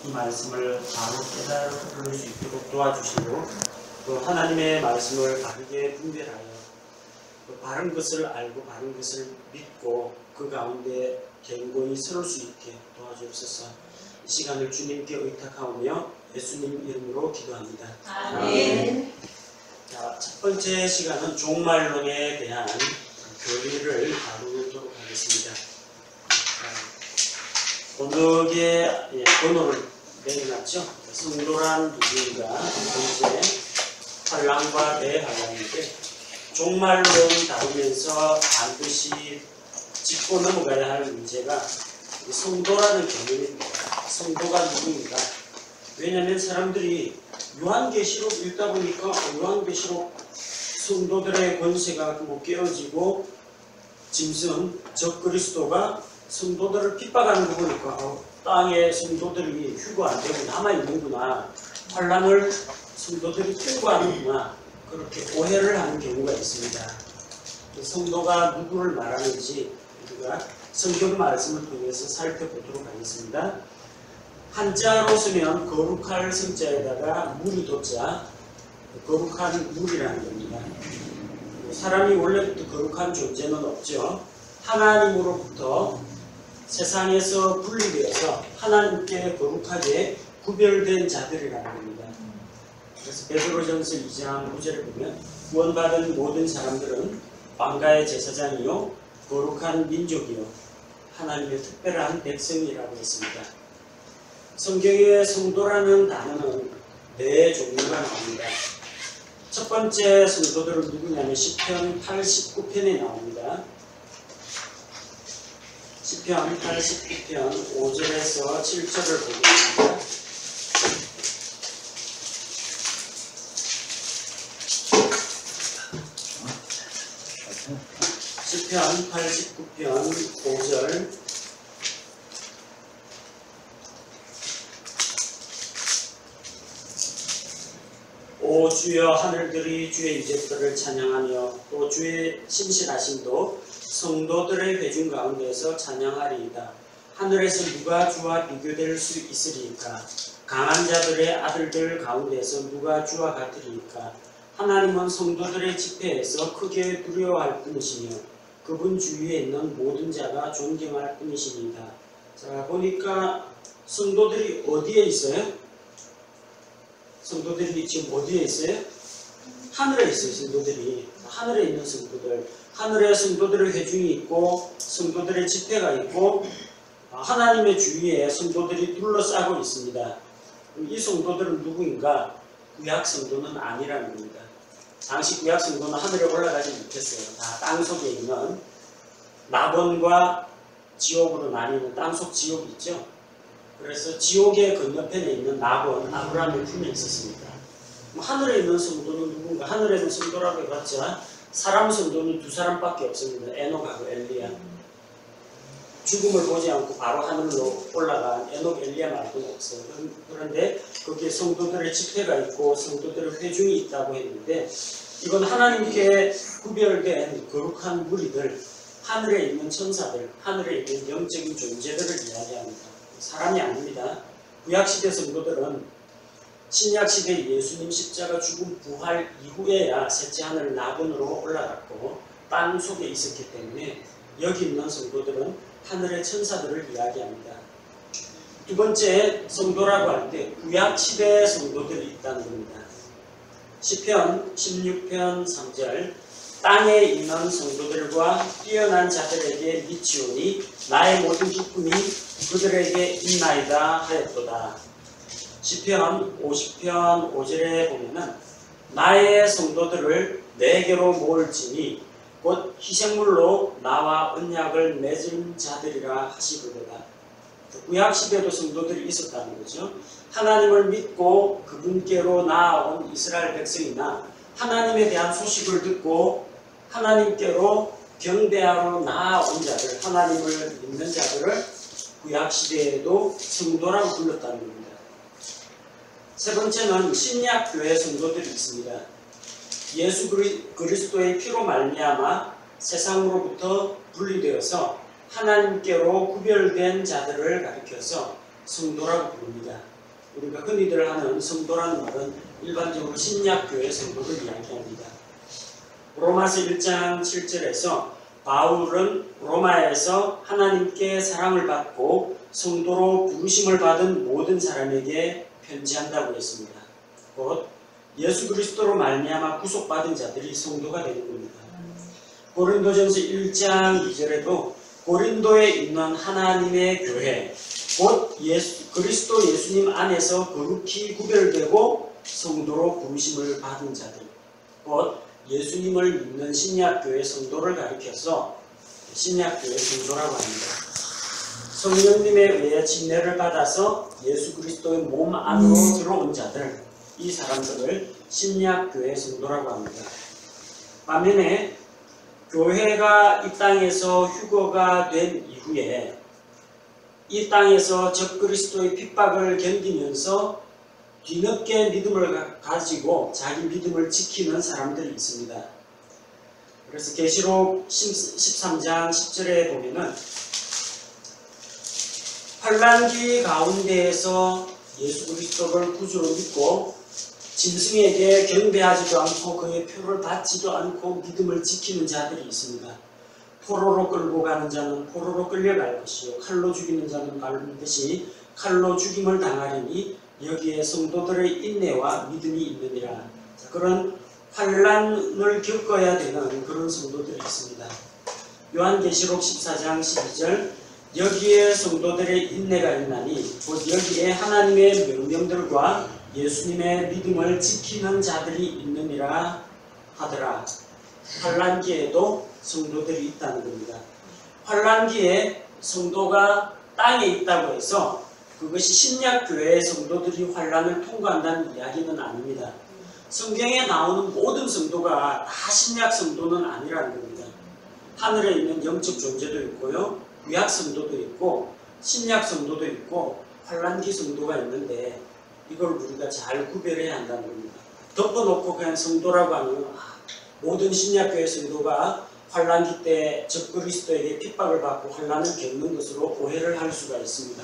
이 말씀을 바로 깨달을 수 있도록 도와주시고, 또 하나님의 말씀을 바르게 분별하여 바른 것을 알고 바른 것을 믿고 그 가운데 견고히 서를 수 있게 도와주옵소서. 이 시간을 주님께 의탁하오며 예수님 이름으로 기도합니다. 아멘. 자, 첫 번째 시간은 종말론에 대한 교리를 다루도록 하겠습니다. 번역의 번호를 내려놨죠. 성도란 누구인가? 번째 환란과 대환란인데, 종말론 다루면서 반드시 짚고 넘어가야 할 문제가 성도라는 개념입니다. 성도가 누구인가? 왜냐하면 사람들이 요한계시록 읽다 보니까 요한계시록 성도들의 권세가 깨어지고 짐승 적그리스도가 성도들을 핍박하는 거 보니까 땅에 성도들이 휴거 안 되고 남아있는구나, 환란을 성도들이 통과하는구나, 그렇게 오해를 하는 경우가 있습니다. 성도가 누구를 말하는지 우리가 성경 말씀을 통해서 살펴보도록 하겠습니다. 한자로 쓰면 거룩할 성자에다가 물이 돋자 거룩한 물이라는 겁니다. 사람이 원래부터 거룩한 존재는 없죠. 하나님으로부터 세상에서 분리되어서 하나님께 거룩하게 구별된 자들이라는 겁니다. 그래서 베드로전서 2장 9절에 보면 구원받은 모든 사람들은 왕가의 제사장이요 거룩한 민족이요 하나님의 특별한 백성이라고 했습니다. 성경의 성도라는 단어는 네 종류가 나옵니다. 첫 번째 성도들은 누구냐면 시편 89편에 나옵니다. 시편 89편 5절에서 7절을 보겠습니다. 시편 89편 5절. 오 주여, 하늘들이 주의 이적들을 찬양하며 또 주의 신실하심도 성도들의 회중 가운데서 찬양하리이다. 하늘에서 누가 주와 비교될 수 있으리이까? 강한 자들의 아들들 가운데서 누가 주와 같으리이까? 하나님은 성도들의 집회에서 크게 두려워할 뿐이시며 그분 주위에 있는 모든 자가 존경할 뿐이시니이다. 자, 보니까 성도들이 어디에 있어요? 성도들이 지금 어디에 있어요? 하늘에 있어요. 성도들이 하늘에 있는 성도들, 하늘에 성도들의 회중이 있고 성도들의 집회가 있고 하나님의 주위에 성도들이 둘러싸고 있습니다. 이 성도들은 누구인가? 구약 성도는 아니라는 겁니다. 당시 구약 성도는 하늘에 올라가지 못했어요. 다 땅속에 있는 낙원과 지옥으로 나뉘는 땅속 지옥이 있죠. 그래서 지옥의 건너편에 있는 낙원, 아브라함의 품에 있었습니다. 하늘에 있는 성도는 누군가? 하늘에 있는 성도라고 해봤자 사람 성도는 두 사람밖에 없습니다. 에녹하고 엘리야. 죽음을 보지 않고 바로 하늘로 올라간 에녹, 엘리야 말고는 없어요. 그런데 거기에 성도들의 집회가 있고 성도들의 회중이 있다고 했는데, 이건 하나님께 구별된 거룩한 무리들, 하늘에 있는 천사들, 하늘에 있는 영적인 존재들을 이야기합니다. 사람이 아닙니다. 구약시대 성도들은 신약시대 예수님 십자가 죽음 부활 이후에야 셋째 하늘 낙원으로 올라갔고 땅 속에 있었기 때문에 여기 있는 성도들은 하늘의 천사들을 이야기합니다. 두 번째, 성도라고 할 때 구약시대 성도들이 있다는 겁니다. 시편 16편 3절, 땅에 있는 성도들과 뛰어난 자들에게 미치오니 나의 모든 기쁨이 그들에게 있나이다 하였도다. 시편 50편 5절에 보면은 나의 성도들을 내게로 모을지니 곧 희생물로 나와 언약을 맺은 자들이라 하시거든. 구약시대도 성도들이 있었다는 거죠. 하나님을 믿고 그분께로 나아온 이스라엘 백성이나 하나님에 대한 소식을 듣고 하나님께로 경배하러 나아온 자들, 하나님을 믿는 자들을 구약시대에도 성도라고 불렀다는 겁니다. 세 번째는 신약교회 성도들이 있습니다. 예수 그리스도의 피로 말미암아 세상으로부터 분리되어서 하나님께로 구별된 자들을 가리켜서 성도라고 부릅니다. 우리가 흔히들 하는 성도라는 말은 일반적으로 신약교회 성도를 이야기합니다. 로마서 1장 7절에서 바울은 로마에서 하나님께 사랑을 받고 성도로 부르심을 받은 모든 사람에게 편지한다고 했습니다. 곧 예수 그리스도로 말미암아 구속받은 자들이 성도가 되는 겁니다. 고린도전서 1장 2절에도 고린도에 있는 하나님의 교회 곧 그리스도 예수님 안에서 거룩히 구별되고 성도로 부르심을 받은 자들 곧 예수님을 믿는 신약교회 성도를 가리켜서 신약교회 성도라고 합니다. 성령님에 의해 침례를 받아서 예수 그리스도의 몸 안으로 들어온 자들, 이 사람들을 신약교회 성도라고 합니다. 반면에 교회가 이 땅에서 휴거가 된 이후에 이 땅에서 적그리스도의 핍박을 견디면서 뒤늦게 믿음을 가지고 자기 믿음을 지키는 사람들이 있습니다. 그래서 계시록 13장 10절에 보면은 환난기 가운데에서 예수 그리스도를 구주로 믿고 짐승에게 경배하지도 않고 그의 표를 받지도 않고 믿음을 지키는 자들이 있습니다. 포로로 끌고 가는 자는 포로로 끌려갈 것이요 칼로 죽이는 자는 반드시 칼로 죽임을 당하리니 여기에 성도들의 인내와 믿음이 있느니라. 그런 환난을 겪어야 되는 그런 성도들이 있습니다. 요한계시록 14장 12절 여기에 성도들의 인내가 있나니 곧 여기에 하나님의 명령들과 예수님의 믿음을 지키는 자들이 있느니라 하더라. 환난기에도 성도들이 있다는 겁니다. 환난기에 성도가 땅에 있다고 해서 그것이 신약교회의 성도들이 환난을 통과한다는 이야기는 아닙니다. 성경에 나오는 모든 성도가 다 신약 성도는 아니라는 겁니다. 하늘에 있는 영적 존재도 있고요, 구약 성도도 있고 신약 성도도 있고 환난기 성도가 있는데 이걸 우리가 잘 구별해야 한다는 겁니다. 덮어놓고 그냥 성도라고 하는 모든 신약교회 성도가 환난기 때 적그리스도에게 핍박을 받고 환난을 겪는 것으로 오해를 할 수가 있습니다.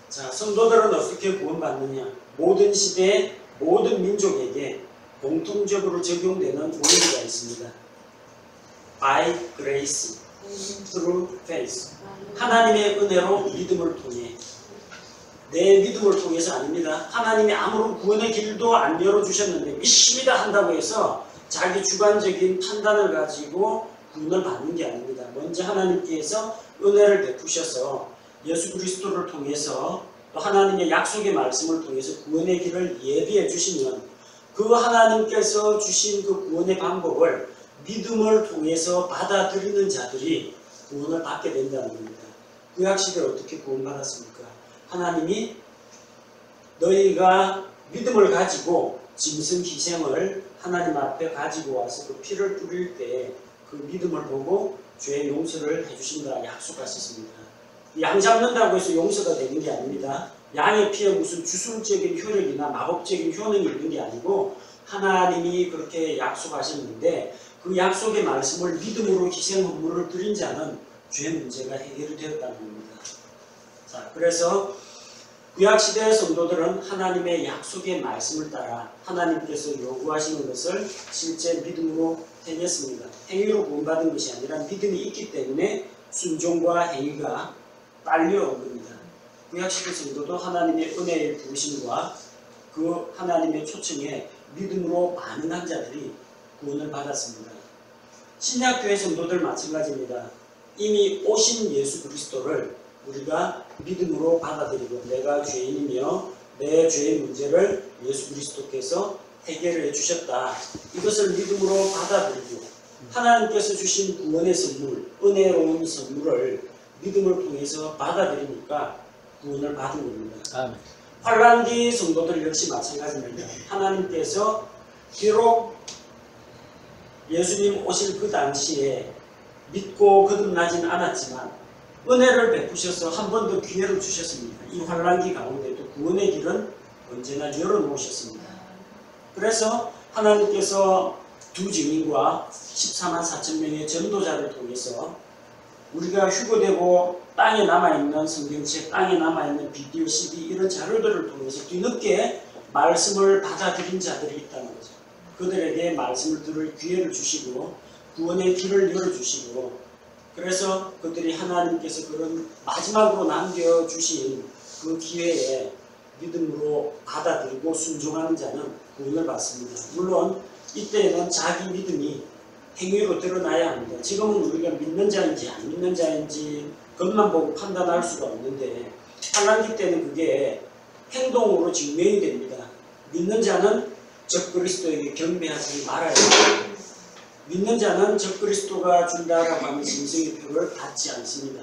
자, 성도들은 어떻게 구원받느냐? 모든 시대에 모든 민족에게 공통적으로 적용되는 원리가 있습니다. By grace, through faith. 하나님의 은혜로 믿음을 통해. 내 믿음을 통해서 아닙니다. 하나님이 아무런 구원의 길도 안 열어주셨는데 믿습니다 한다고 해서 자기 주관적인 판단을 가지고 구원을 받는 게 아닙니다. 먼저 하나님께서 은혜를 베푸셔서 예수 그리스도를 통해서 또 하나님의 약속의 말씀을 통해서 구원의 길을 예비해 주시면 그 하나님께서 주신 그 구원의 방법을 믿음을 통해서 받아들이는 자들이 구원을 받게 된다는 겁니다. 구약시대에 어떻게 구원받았습니까? 하나님이 너희가 믿음을 가지고 짐승 희생을 하나님 앞에 가지고 와서 그 피를 뿌릴 때 그 믿음을 보고 죄의 용서를 해주신다 약속하셨습니다. 양 잡는다고 해서 용서가 되는 게 아닙니다. 양의 피에 무슨 주술적인 효력이나 마법적인 효능이 있는 게 아니고 하나님이 그렇게 약속하셨는데 그 약속의 말씀을 믿음으로 희생 헌물을 드린 자는 죄 문제가 해결이 되었다는 겁니다. 자, 그래서 구약시대의 성도들은 하나님의 약속의 말씀을 따라 하나님께서 요구하시는 것을 실제 믿음으로 행했습니다. 행위로 구원받은 것이 아니라 믿음이 있기 때문에 순종과 행위가 딸려온 겁니다. 구약시대 성도도 하나님의 은혜의 부르심과 그 하나님의 초청에 믿음으로 반응한 자들이 구원을 받았습니다. 신약교회 성도들 마찬가지입니다. 이미 오신 예수 그리스도를 우리가 믿음으로 받아들이고 내가 죄인이며 내 죄의 문제를 예수 그리스도께서 해결해 주셨다. 이것을 믿음으로 받아들이고 하나님께서 주신 구원의 선물, 은혜로운 선물을 믿음을 통해서 받아들이니까 구원을 받은 겁니다. 아멘. 환난기 성도들 역시 마찬가지입니다. 하나님께서 비록 예수님 오실 그 당시에 믿고 거듭나진 않았지만 은혜를 베푸셔서 한 번 더 기회를 주셨습니다. 이 환난기 가운데도 구원의 길은 언제나 열어놓으셨습니다. 그래서 하나님께서 두 증인과 14만 4천 명의 전도자를 통해서 우리가 휴거되고 땅에 남아있는 성경책, 땅에 남아있는 비디오, CD 이런 자료들을 통해서 뒤늦게 말씀을 받아들인 자들이 있다는 거죠. 그들에게 말씀을 들을 기회를 주시고 구원의 길을 열어주시고, 그래서 그들이 하나님께서 그런 마지막으로 남겨주신 그 기회에 믿음으로 받아들이고 순종하는 자는 구원을 받습니다. 물론 이때에는 자기 믿음이 행위로 드러나야 합니다. 지금은 우리가 믿는 자인지 안 믿는 자인지 겉만 보고 판단할 수가 없는데, 환난기 때는 그게 행동으로 증명이 됩니다. 믿는 자는 적그리스도에게 경배하지 말아야 합니다. 믿는 자는 적그리스도가 준다라고 하는 짐승의 표를 받지 않습니다.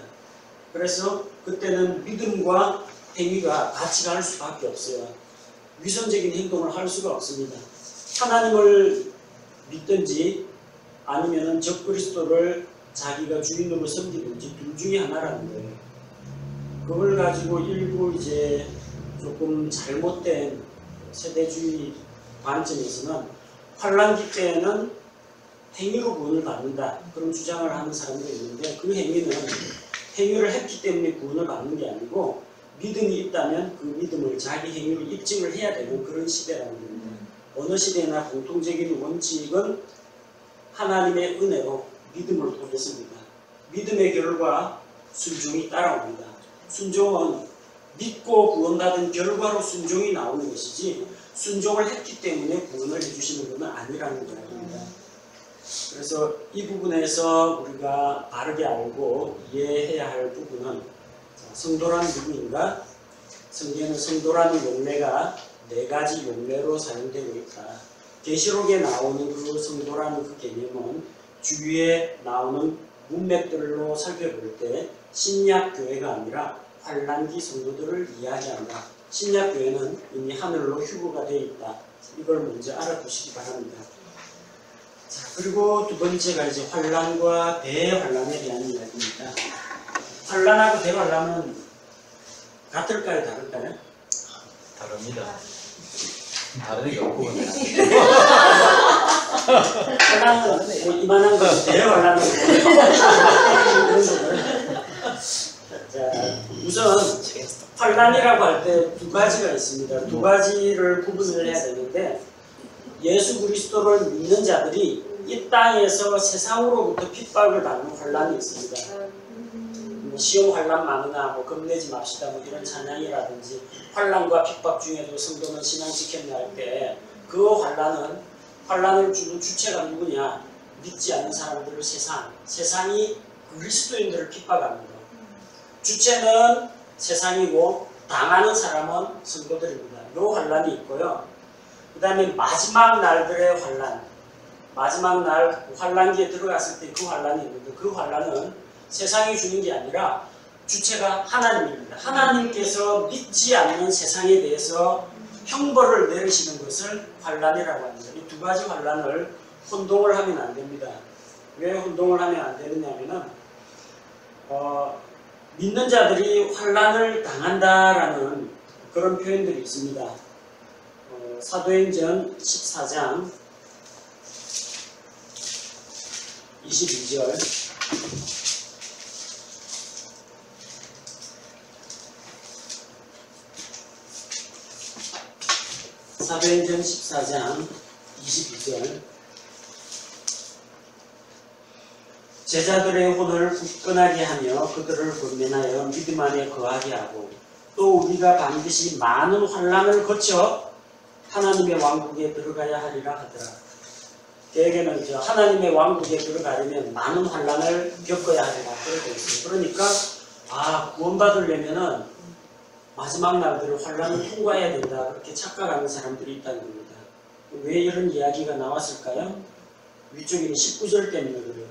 그래서 그때는 믿음과 행위가 같이 갈 수밖에 없어요. 위선적인 행동을 할 수가 없습니다. 하나님을 믿든지 아니면 적그리스도를 자기가 주인으로 섬기든지 둘 중에 하나라는 거예요. 그걸 가지고 일부 이제 조금 잘못된 세대주의 관점에서는 환난기 때에는 행위로 구원을 받는다, 그런 주장을 하는 사람들이 있는데, 그 행위는 행위를 했기 때문에 구원을 받는 게 아니고 믿음이 있다면 그 믿음을 자기 행위로 입증을 해야 되는 그런 시대라는 겁니다. 어느 시대나 공통적인 원칙은 하나님의 은혜로 믿음을 통했습니다. 믿음의 결과 순종이 따라옵니다. 순종은 믿고 구원받은 결과로 순종이 나오는 것이지 순종을 했기 때문에 구원을 해주시는 것은 아니라는 이야기입니다. 그래서 이 부분에서 우리가 바르게 알고 이해해야 할 부분은, 성도란 누구인가? 성경에는 성도라는 용례가 4가지 용례로 사용되고 있다. 계시록에 나오는 그 성도라는 그 개념은 주위에 나오는 문맥들로 살펴볼 때 신약교회가 아니라 환난기 성도들을 이야기한다. 신약교회는 이미 하늘로 휴거가 되어 있다. 이걸 먼저 알아두시기 바랍니다. 자, 그리고 두 번째가 이제 환난과 대환난에 대한 이야기입니다. 환난하고 대환난은 같을까요, 다를까요? 다릅니다. 다른 게 없고 환난은 뭐 이만한 거, 대환난은 그런 거고요. 자, 우선 환난이라고 할 때 2가지가 있습니다. 2가지를 구분을 해야 되는데, 예수 그리스도를 믿는 자들이 이 땅에서 세상으로부터 핍박을 받는 환난이 있습니다. 시험 환난 많으나 뭐 겁내지 맙시다 뭐 이런 찬양이라든지, 환난과 핍박 중에도 성도는 신앙 지켰냐 할 때 그 환난을 주는 주체가 누구냐? 믿지 않는 사람들을 세상이 그리스도인들을 핍박합니다. 주체는 세상이고 당하는 사람은 성도들입니다. 이 환난이 있고요. 그 다음에 마지막 날들의 환난, 마지막 날 환난기에 들어갔을 때 그 환난이 있는데, 그 환난은 세상이 주는 게 아니라 주체가 하나님입니다. 하나님께서 믿지 않는 세상에 대해서 형벌을 내리시는 것을 환난이라고 합니다. 이 2가지 환난을 혼동을 하면 안 됩니다. 왜 혼동을 하면 안 되느냐면은 믿는 자들이 환난을 당한다라는 그런 표현들이 있습니다. 사도행전 14장 22절, 사도행전 14장 22절, 제자들의 혼을 굳건하게 하며 그들을 권면하여 믿음 안에 거하게 하고, 또 우리가 반드시 많은 환난을 거쳐 하나님의 왕국에 들어가야 하리라 하더라. 그에게는 하나님의 왕국에 들어가려면 많은 환난을 겪어야 하리라 그렇게 있어요. 그러니까 구원받으려면은 마지막 날들을 환난을 통과해야 된다, 그렇게 착각하는 사람들이 있다는 겁니다. 왜 이런 이야기가 나왔을까요? 위쪽에는 19절 때문에 그래요.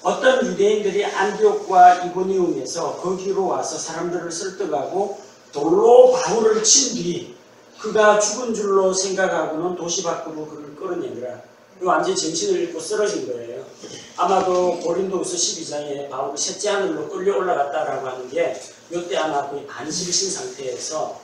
어떤 유대인들이 안디옥과 이고니움에서 거기로 와서 사람들을 설득하고 돌로 바울을 친 뒤 그가 죽은 줄로 생각하고는 도시 밖으로 그를 끌어내더라. 완전히 정신을 잃고 쓰러진 거예요. 아마도 고린도후서 12장에 바울이 셋째 하늘로 끌려 올라갔다라고 하는 게 이때 아마 거의 반실신 상태에서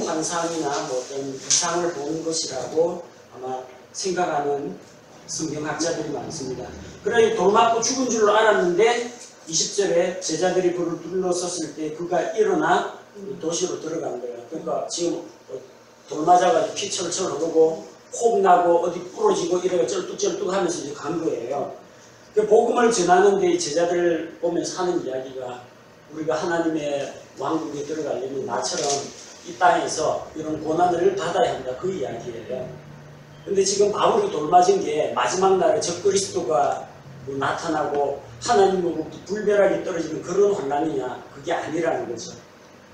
환상이나 뭐 어떤 이상을 보는 것이라고 아마 생각하는 성경학자들이 많습니다. 그래 돌 맞고 죽은 줄로 알았는데 20절에 제자들이 그를 둘러섰을 때 그가 일어나 도시로 들어간 거예요. 그러니까 지금 돌 맞아가지고 피 철철 흐르고 혹 나고 어디 부러지고 이래가 쩔뚝쩔뚝 하면서 이제 간 거예요. 그 복음을 전하는데 제자들 보면서 하는 이야기가 우리가 하나님의 왕국에 들어가려면 나처럼 이 땅에서 이런 고난을 받아야 한다, 그 이야기예요. 근데 지금 바울이 돌맞은 게 마지막 날에 적그리스도가 나타나고 하나님으로부터 불멸하게 떨어지는 그런 환란이냐, 그게 아니라는 거죠.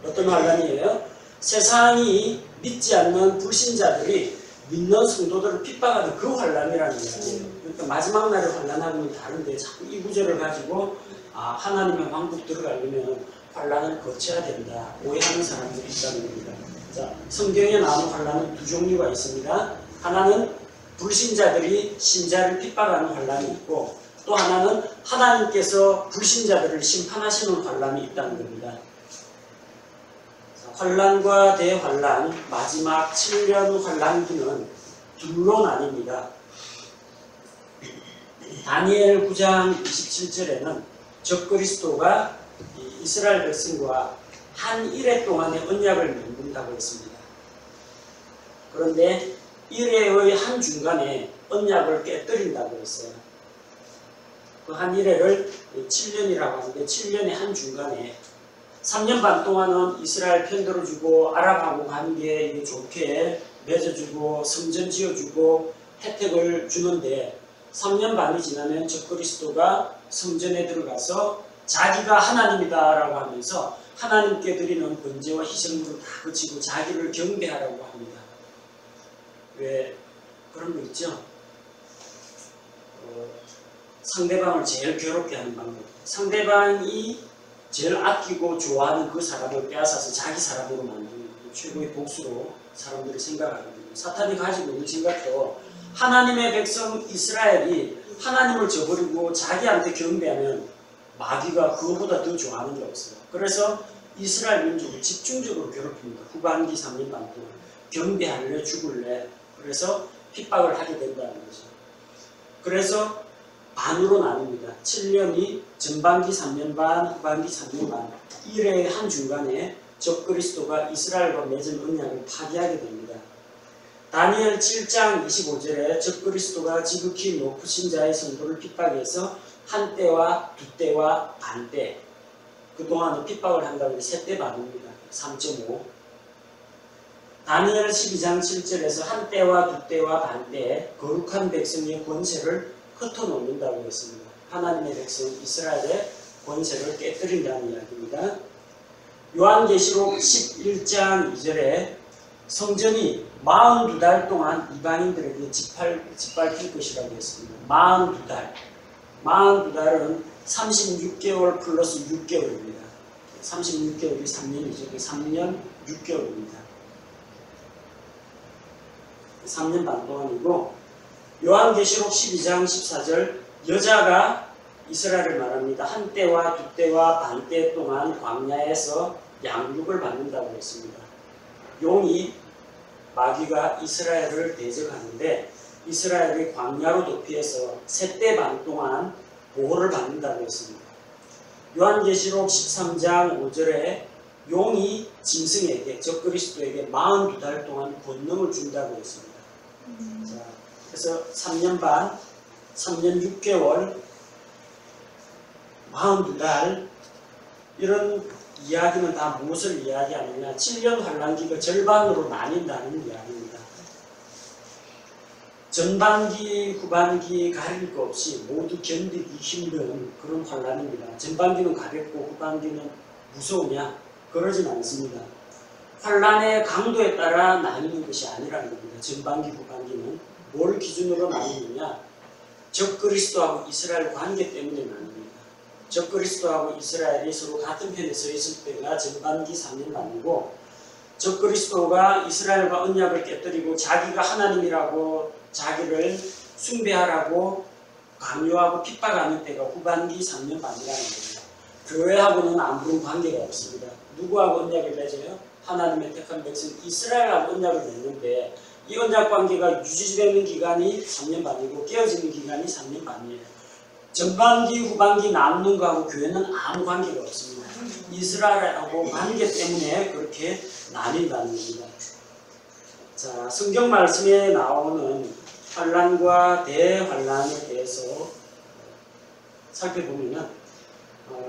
어떤 환란이에요? 세상이 믿지 않는 불신자들이 믿는 성도들을 핍박하는 그 환란이라는 이야기예요. 그러니까 마지막 날의 환란하고는 다른데 자꾸 이 구절을 가지고 하나님의 왕국 들어가려면 환란을 거쳐야 된다, 오해하는 사람들이 있다는 겁니다. 자, 성경에 나오는 환란은 두 종류가 있습니다. 하나는 불신자들이 신자를 핍박하는 환란이 있고, 또 하나는 하나님께서 불신자들을 심판하시는 환란이 있다는 겁니다. 자, 환란과 대환란, 마지막 7년 환란기는 둘로 나뉩니다. 다니엘 9장 27절에는 적그리스도가 이스라엘 백성과 한 일해 동안의 언약을 맺는다고 했습니다. 그런데 일해의 한 중간에 언약을 깨뜨린다고 했어요. 그 한 일해를 7년이라고 하는데 7년의 한 중간에 3년 반 동안은 이스라엘 편들어주고 아랍하고 관계 좋게 맺어주고 성전 지어주고 혜택을 주는데 3년 반이 지나면 적그리스도가 성전에 들어가서 자기가 하나님이다라고 하면서 하나님께 드리는 번제와 희생물을 다 그치고 자기를 경배하라고 합니다. 왜 그런 거 있죠? 상대방을 제일 괴롭게 하는 방법. 상대방이 제일 아끼고 좋아하는 그 사람을 빼앗아서 자기 사람으로 만드는 최고의 복수로 사람들이 생각하거든요. 사탄이 가지고 있는 생각도 하나님의 백성 이스라엘이 하나님을 저버리고 자기한테 경배하면 마귀가 그거보다 더 좋아하는 게 없어요. 그래서 이스라엘 민족을 집중적으로 괴롭힙니다. 후반기 3년 반 동안 경배할래 죽을래, 그래서 핍박을 하게 된다는 거죠. 그래서 반으로 나눕니다. 7년이 전반기 3년 반, 후반기 3년 반, 일의 한 중간에 적그리스도가 이스라엘과 맺은 언약을 파기하게 됩니다. 다니엘 7장 25절에 적그리스도가 지극히 높으신 자의 성도를 핍박해서 한 때와 두 때와 반 때, 그동안은 핍박을 한다고 해서 3때 반입니다. 3.5. 다니엘 12장 7절에서 한 때와 두 때와 반 때 거룩한 백성의 권세를 흩어놓는다고 했습니다. 하나님의 백성 이스라엘의 권세를 깨뜨린다는 이야기입니다. 요한계시록 11장 2절에 성전이 42달 동안 이방인들에게 짓밟힐 것이라고 했습니다. 42달. 42달은 36개월 플러스 6개월입니다. 36개월이 3년이죠. 3년 6개월입니다. 3년 반 동안이고, 요한계시록 12장 14절, 여자가 이스라엘을 말합니다. 한 때와 두 때와 반 때 동안 광야에서 양육을 받는다고 했습니다. 용이, 마귀가 이스라엘을 대적하는데 이스라엘이 광야로 도피해서 3때 반 동안 보호를 받는다고 했습니다. 요한계시록 13장 5절에 용이 짐승에게, 적그리스도에게 42달 동안 권능을 준다고 했습니다. 자, 그래서 3년 반, 3년 6개월, 42달, 이런 이야기는 다 무엇을 이야기하느냐? 7년 환란기가 절반으로 나뉜다는 이야기입니다. 전반기, 후반기 가릴 것 없이 모두 견디기 힘든 그런 환란입니다. 전반기는 가볍고 후반기는 무서우냐? 그러진 않습니다. 환란의 강도에 따라 나뉘는 것이 아니라는 겁니다. 전반기, 후반기는 뭘 기준으로 나누느냐? 적그리스도하고 이스라엘 관계 때문에 나눕니다. 적그리스도하고 이스라엘이 서로 같은 편에 서 있을 때가 전반기 3년 반이고, 적그리스도가 이스라엘과 언약을 깨뜨리고 자기가 하나님이라고 자기를 숭배하라고 강요하고 핍박하는 때가 후반기 3년 반이라는 겁니다. 교회하고는 아무런 관계가 없습니다. 누구하고 언약을 맺어요? 하나님의 택한 백성 이스라엘하고 언약을 맺는데, 이 언약 관계가 유지되는 기간이 3년 반이고 깨어지는 기간이 3년 반이에요. 전반기 후반기 나누는 거하고 교회는 아무 관계가 없습니다. 이스라엘하고 관계 때문에 그렇게 나뉜다는 겁니다. 자, 성경 말씀에 나오는 환란과 대환란에 대해서 살펴보면은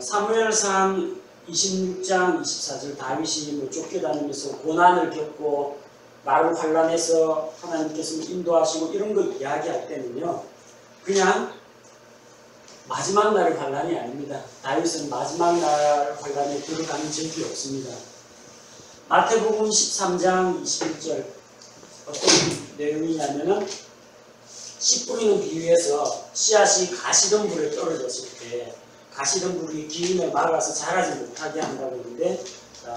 사무엘상 26장 24절 다윗이 뭐 쫓겨다니면서 고난을 겪고 나를 환란해서 하나님께서 인도하시고 이런 거 이야기할 때는요, 그냥 마지막 날의 환란이 아닙니다. 다윗은 마지막 날 환란에 들어가는 적이 없습니다. 마태복음 13장 21절 어떤 내용이냐면은 씨 뿌리는 비유에서 씨앗이 가시덤불에 떨어졌을 때 가시덤불이 기운에 막아서 자라지 못하게 한다고 하는데,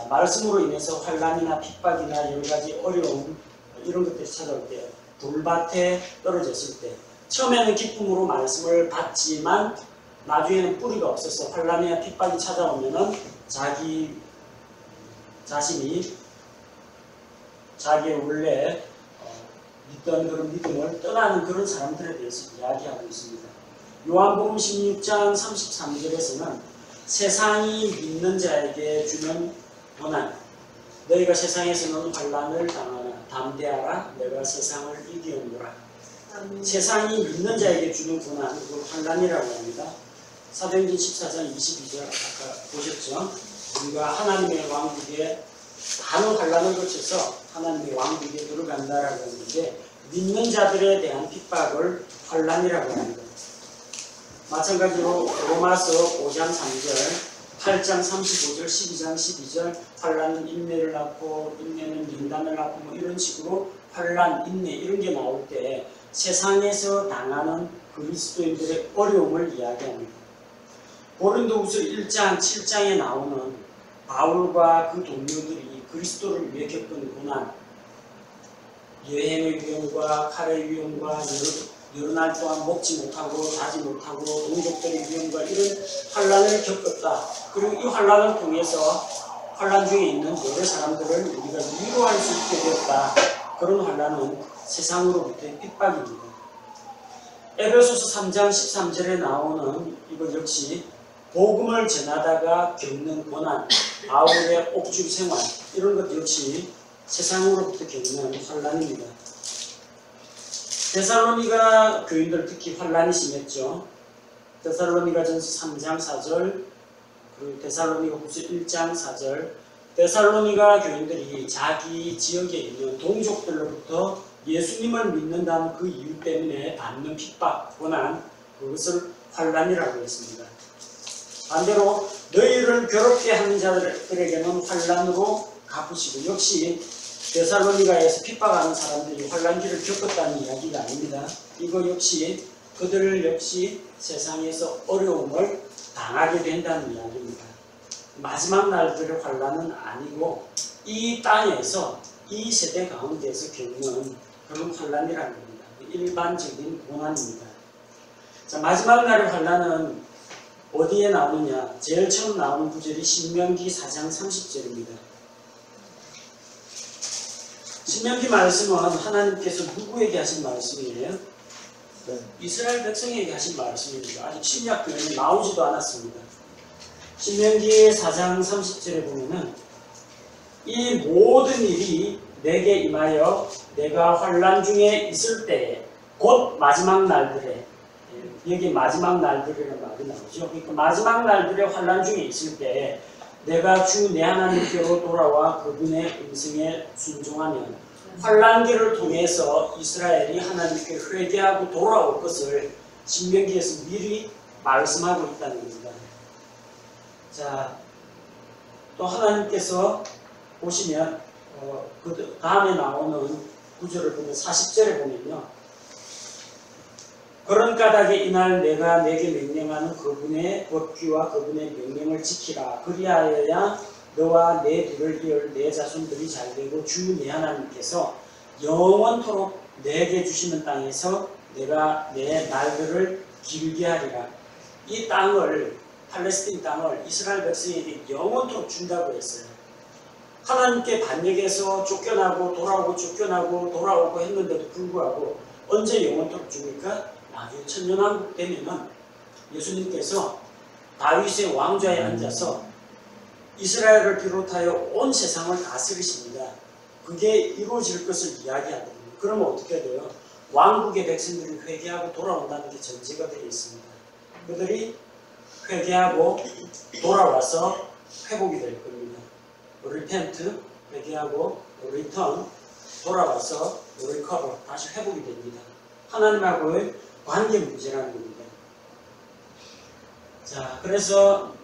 말씀으로 인해서 환란이나 핍박이나 여러 가지 어려움 이런 것들이 찾아올 때, 돌밭에 떨어졌을 때 처음에는 기쁨으로 말씀을 받지만 나중에는 뿌리가 없어서 환란이나 핍박이 찾아오면은 자기 자신이 자기의 원래 믿던 그런 믿음을 떠나는 그런 사람들에 대해서 이야기하고 있습니다. 요한복음 16장 33절에서는 세상이 믿는 자에게 주는 고난, 너희가 세상에서는 환난을 당하나 담대하라, 내가 세상을 이기었노라. 세상이 믿는 자에게 주는 고난, 그걸 환난이라고 합니다. 사도행전 14장 22절 아까 보셨죠? 우리가 하나님의 왕국에 많은 환난을 거쳐서 하나님의 왕국에 들어간다라고 하는데, 믿는 자들에 대한 핍박을 환난이라고 합니다. 마찬가지로 로마서 5장 3절, 8장 35절, 12장 12절 환난은 인내를 낳고 인내는 민단을 낳고 뭐 이런 식으로 환난, 인내 이런 게 나올 때 세상에서 당하는 그리스도인들의 어려움을 이야기합니다. 고린도후서 1장 7장에 나오는 바울과 그 동료들이 그리스도를 위해 겪은 고난, 여행의 위험과 칼의 위험과 여러 날 동안 먹지 못하고 자지 못하고 동족들의 위험과 이런 환란을 겪었다. 그리고 이 환란을 통해서 환란 중에 있는 여러 사람들을 우리가 위로할 수 있게 되었다. 그런 환란은 세상으로부터의 핍박입니다. 에베소서 3장 13절에 나오는 이것 역시 복음을 전하다가 겪는 고난, 바울의 옥중 생활 이런 것 역시 세상으로부터 겪는 환란입니다. 데살로니가 교인들 특히 환란이 심했죠. 데살로니가전서 3장 4절, 그리고 데살로니가후서 1장 4절, 데살로니가 교인들이 자기 지역에 있는 동족들로부터 예수님을 믿는다는 그 이유 때문에 받는 핍박, 고난, 그것을 환란이라고 했습니다. 반대로 너희를 괴롭게 하는 자들에게는 환란으로 갚으시고, 역시 데살로니가에서 핍박하는 사람들이 환란기를 겪었다는 이야기가 아닙니다. 이거 역시 그들 역시 세상에서 어려움을 당하게 된다는 이야기입니다. 마지막 날들의 환란은 아니고 이 땅에서 이 세대 가운데서 겪는 그런 환란이라는 겁니다. 일반적인 고난입니다. 자, 마지막 날의 환란은 어디에 나오느냐? 제일 처음 나오는 구절이 신명기 4장 30절입니다. 신명기 말씀은 하나님께서 누구에게 하신 말씀이에요? 이스라엘 백성에게 하신 말씀입니다. 아직 신약교회는 나오지도 않았습니다. 신명기 4장 30절에 보면은 이 모든 일이 내게 임하여 내가 환란 중에 있을 때에 곧 마지막 날들에, 여기 마지막 날들이라는 말이 나오죠. 그러니까 마지막 날들의 환란 중에 있을 때에 내가 주 내 하나님께로 돌아와 그분의 음성에 순종하면 환란기를 통해서 이스라엘이 하나님께 회개하고 돌아올 것을 신명기에서 미리 말씀하고 있다는 겁니다. 자, 또 하나님께서 보시면 그 다음에 나오는 구절을 보면 40절에 보면요, 그런 까닭에 이날 내가 내게 명령하는 그분의 법규와 그분의 명령을 지키라. 그리하여야 너와 내 뒤를 이을 내 자손들이 잘되고 주 내 하나님께서 영원토록 내게 주시는 땅에서 내가 내 날들을 길게 하리라. 이 땅을, 팔레스틴 땅을 이스라엘 백성에게 영원토록 준다고 했어요. 하나님께 반역해서 쫓겨나고 돌아오고 쫓겨나고 돌아오고 했는데도 불구하고 언제 영원토록 줍니까? 나중에 천년왕국 되면은 예수님께서 다윗의 왕좌에 앉아서 이스라엘을 비롯하여 온 세상을 다스리십니다. 그게 이루어질 것을 이야기하거든요. 그러면 어떻게 돼요? 왕국의 백성들이 회개하고 돌아온다는 게 전제가 되어 있습니다. 그들이 회개하고 돌아와서 회복이 될 겁니다. repent, 회개하고 return, 돌아와서 recover, 다시 회복이 됩니다. 하나님하고의 관계 문제라는 겁니다. 자, 그래서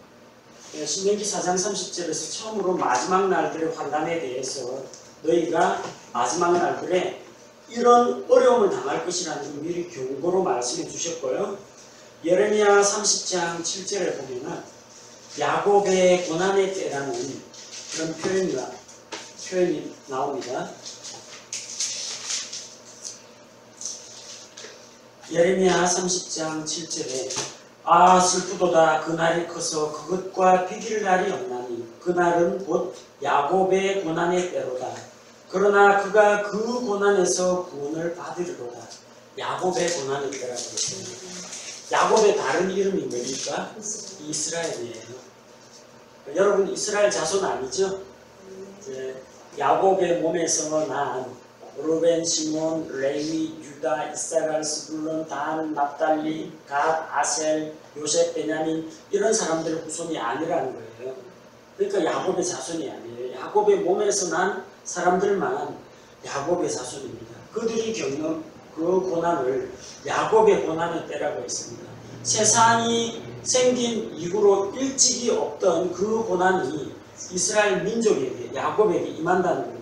신명기 4장 30절에서 처음으로 마지막 날들의 환난에 대해서 너희가 마지막 날들에 이런 어려움을 당할 것이라는 걸 미리 경고로 말씀해 주셨고요. 예레미야 30장 7절에 보면은 야곱의 고난의 때라는 그런 표현이 나옵니다. 예레미야 30장 7절에 아 슬프도다 그날이 커서 그것과 비길 날이 없나니 그날은 곧 야곱의 고난의 때로다. 그러나 그가 그 고난에서 구원을 받으리로다. 야곱의 고난의 때라고 했습니다. 야곱의 다른 이름이 뭡니까? 이스라엘이에요. 여러분 이스라엘 자손 아니죠? 야곱의 몸에서 난 루벤, 시몬, 레위, 유다, 이사갈, 스불론, 단, 납달리, 갓, 아셀, 요셉, 베냐민 이런 사람들의 후손이 아니라는 거예요. 그러니까 야곱의 자손이 아니에요. 야곱의 몸에서 난 사람들만 야곱의 자손입니다. 그들이 겪는 그 고난을 야곱의 고난의 때라고 했습니다. 세상이 생긴 이후로 일찍이 없던 그 고난이 이스라엘 민족에게 야곱에게 임한다는 겁니다.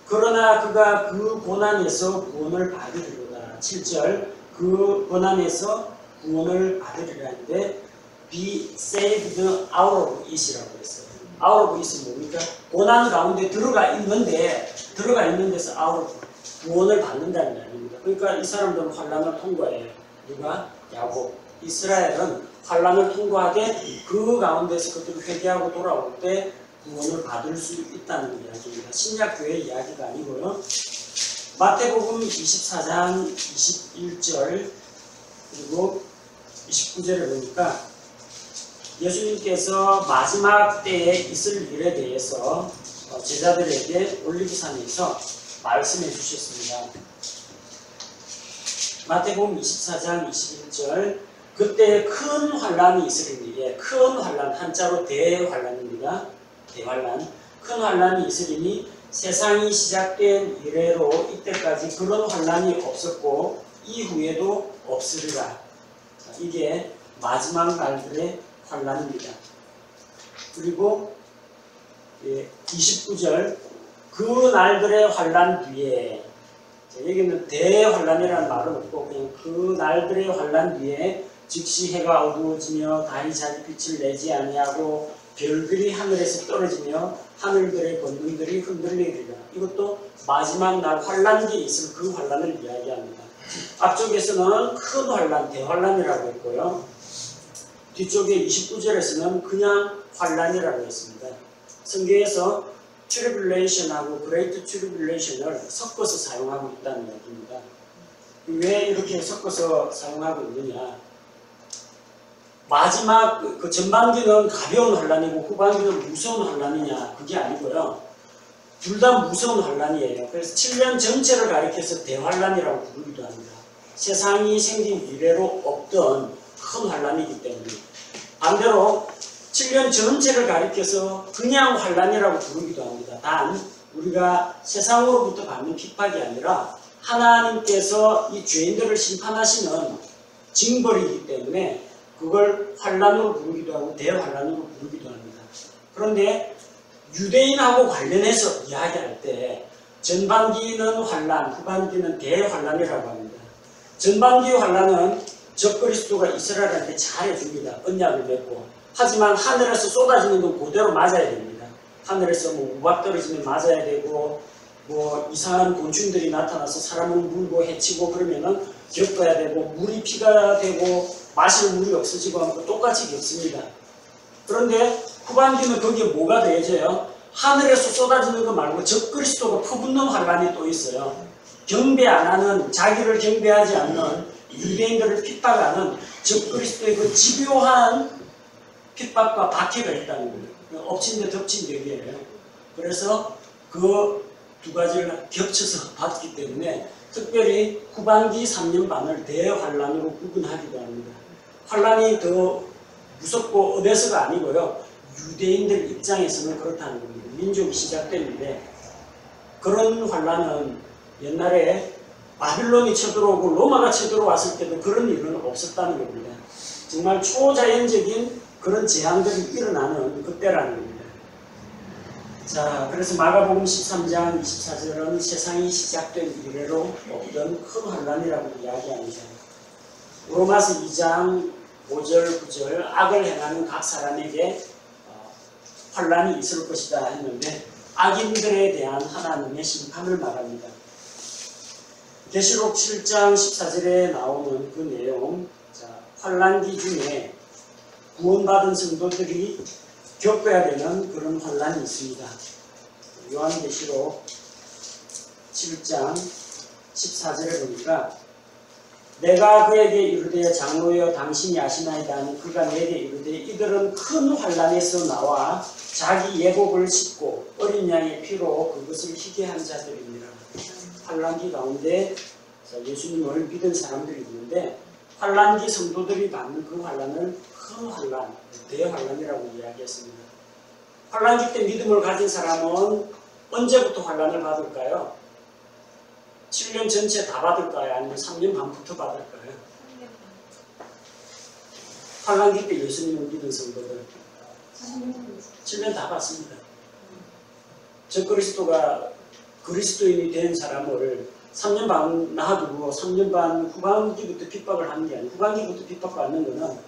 그러나 그가 그 고난에서 구원을 받으리로다. 7절 그 고난에서 구원을 받으리라는데 be saved out of it이라고 했어요. out of it은 뭡니까? 고난 가운데 들어가 있는 데서 out of 구원을 받는다는 게 아닙니다. 그러니까 이 사람들은 환난을 통과해요. 누가? 야곱. 이스라엘은 환난을 통과하되 그 가운데서 그들이 회개하고 돌아올 때 구원을 받을 수 있다는 이야기입니다. 신약교회 이야기가 아니고요. 마태복음 24장 21절 그리고 29절에 보니까 예수님께서 마지막 때에 있을 일에 대해서 제자들에게 올리브산에서 말씀해 주셨습니다. 마태복음 24장 21절 그때 큰 환란이 있으리니 큰 환란 한자로 대환란입니다. 대환란 큰 환란이 있으리니 세상이 시작된 이래로 이때까지 그런 환란이 없었고 이후에도 없으리라. 이게 마지막 날들의 환란입니다. 그리고 29절 그 날들의 환란 뒤에 여기는 대환란이라는 말은 없고 그냥 그 날들의 환란 뒤에 즉시 해가 어두워지며 달이 자기 빛을 내지 아니하고 별들이 하늘에서 떨어지며 하늘들의 권능들이 흔들리리라. 이것도 마지막 날 환란기에 있을 그 환란을 이야기합니다. 앞쪽에서는 큰 환란, 대환란이라고 했고요. 뒤쪽에 29절에서는 그냥 환란이라고 했습니다. 성경에서 트리블레이션하고 그레이트 트리블레이션을 섞어서 사용하고 있다는 얘기입니다. 왜 이렇게 섞어서 사용하고 있느냐? 마지막 그 전반기는 가벼운 환란이고 후반기는 무서운 환란이냐? 그게 아니고요. 둘 다 무서운 환란이에요. 그래서 7년 전체를 가리켜서 대환란이라고 부르기도 합니다. 세상이 생긴 이래로 없던 큰 환란이기 때문에. 반대로 7년 전체를 가리켜서 그냥 환란이라고 부르기도 합니다. 단 우리가 세상으로부터 받는 핍박이 아니라 하나님께서 이 죄인들을 심판하시는 징벌이기 때문에 그걸 환란으로 부르기도 하고 대환란으로 부르기도 합니다. 그런데 유대인하고 관련해서 이야기할 때 전반기는 환란, 후반기는 대환란이라고 합니다. 전반기 환란은 적그리스도가 이스라엘한테 잘해줍니다. 언약을 맺고. 하지만 하늘에서 쏟아지는 건 그대로 맞아야 됩니다. 하늘에서 뭐 우박 떨어지면 맞아야 되고 뭐 이상한 곤충들이 나타나서 사람을 물고 해치고 그러면은 겪어야 되고 물이 피가 되고 마실 물이 없어지고 하면 똑같이 겪습니다. 그런데 후반기는 거기에 뭐가 더해져요? 하늘에서 쏟아지는 거 말고 적그리스도가 퍼붓는 환란이 또 있어요. 경배 안 하는, 자기를 경배하지 않는 유대인들을 핍박하는 적그리스도의 그 집요한 핍박과 박해가 있다는 거예요. 엎친 데 덮친 격이에요. 그래서 그 두 가지를 겹쳐서 봤기 때문에 특별히 후반기 3년 반을 대환란으로 구분하기도 합니다. 환란이 더 무섭고 어디서가 아니고요. 유대인들 입장에서는 그렇다는 겁니다. 민족이 시작됐는데 그런 환란은 옛날에 바빌론이 쳐들어오고 로마가 쳐들어왔을 때도 그런 일은 없었다는 겁니다. 정말 초자연적인 그런 재앙들이 일어나는 그때라는 겁니다. 자, 그래서 마가복음 13장 24절은 세상이 시작된 이래로 없던 큰 환란이라고 이야기합니다. 로마서 2장 5절 9절 악을 행하는 각 사람에게 환란이 있을 것이다 했는데 악인들에 대한 하나님의 심판을 말합니다. 계시록 7장 14절에 나오는 그 내용, 자, 환란기 중에 구원받은 성도들이 겪어야 되는 그런 환란이 있습니다. 요한계시록 7장 14절에 보니까 내가 그에게 이르되 장로여 당신이 아시나이다 하니 그가 내게 이르되 이들은 큰 환란에서 나와 자기 예복을 씻고 어린 양의 피로 그것을 희게 한 자들입니다. 환란기 가운데 예수님을 믿은 사람들이 있는데 환란기 성도들이 받는 그 환란을 큰 환란, 대환란이라고 이야기했습니다. 환란기 때 믿음을 가진 사람은 언제부터 환란을 받을까요? 7년 전체 다 받을까요? 아니면 3년 반부터 받을까요? 환란기 때 예수님을 믿은 성도들 7년 다 받습니다. 적그리스도가 그리스도인이 된 사람을 3년 반 놔두고 3년 반 후반기부터 핍박을 하는 게 아니고 후반기부터 핍박받는 거는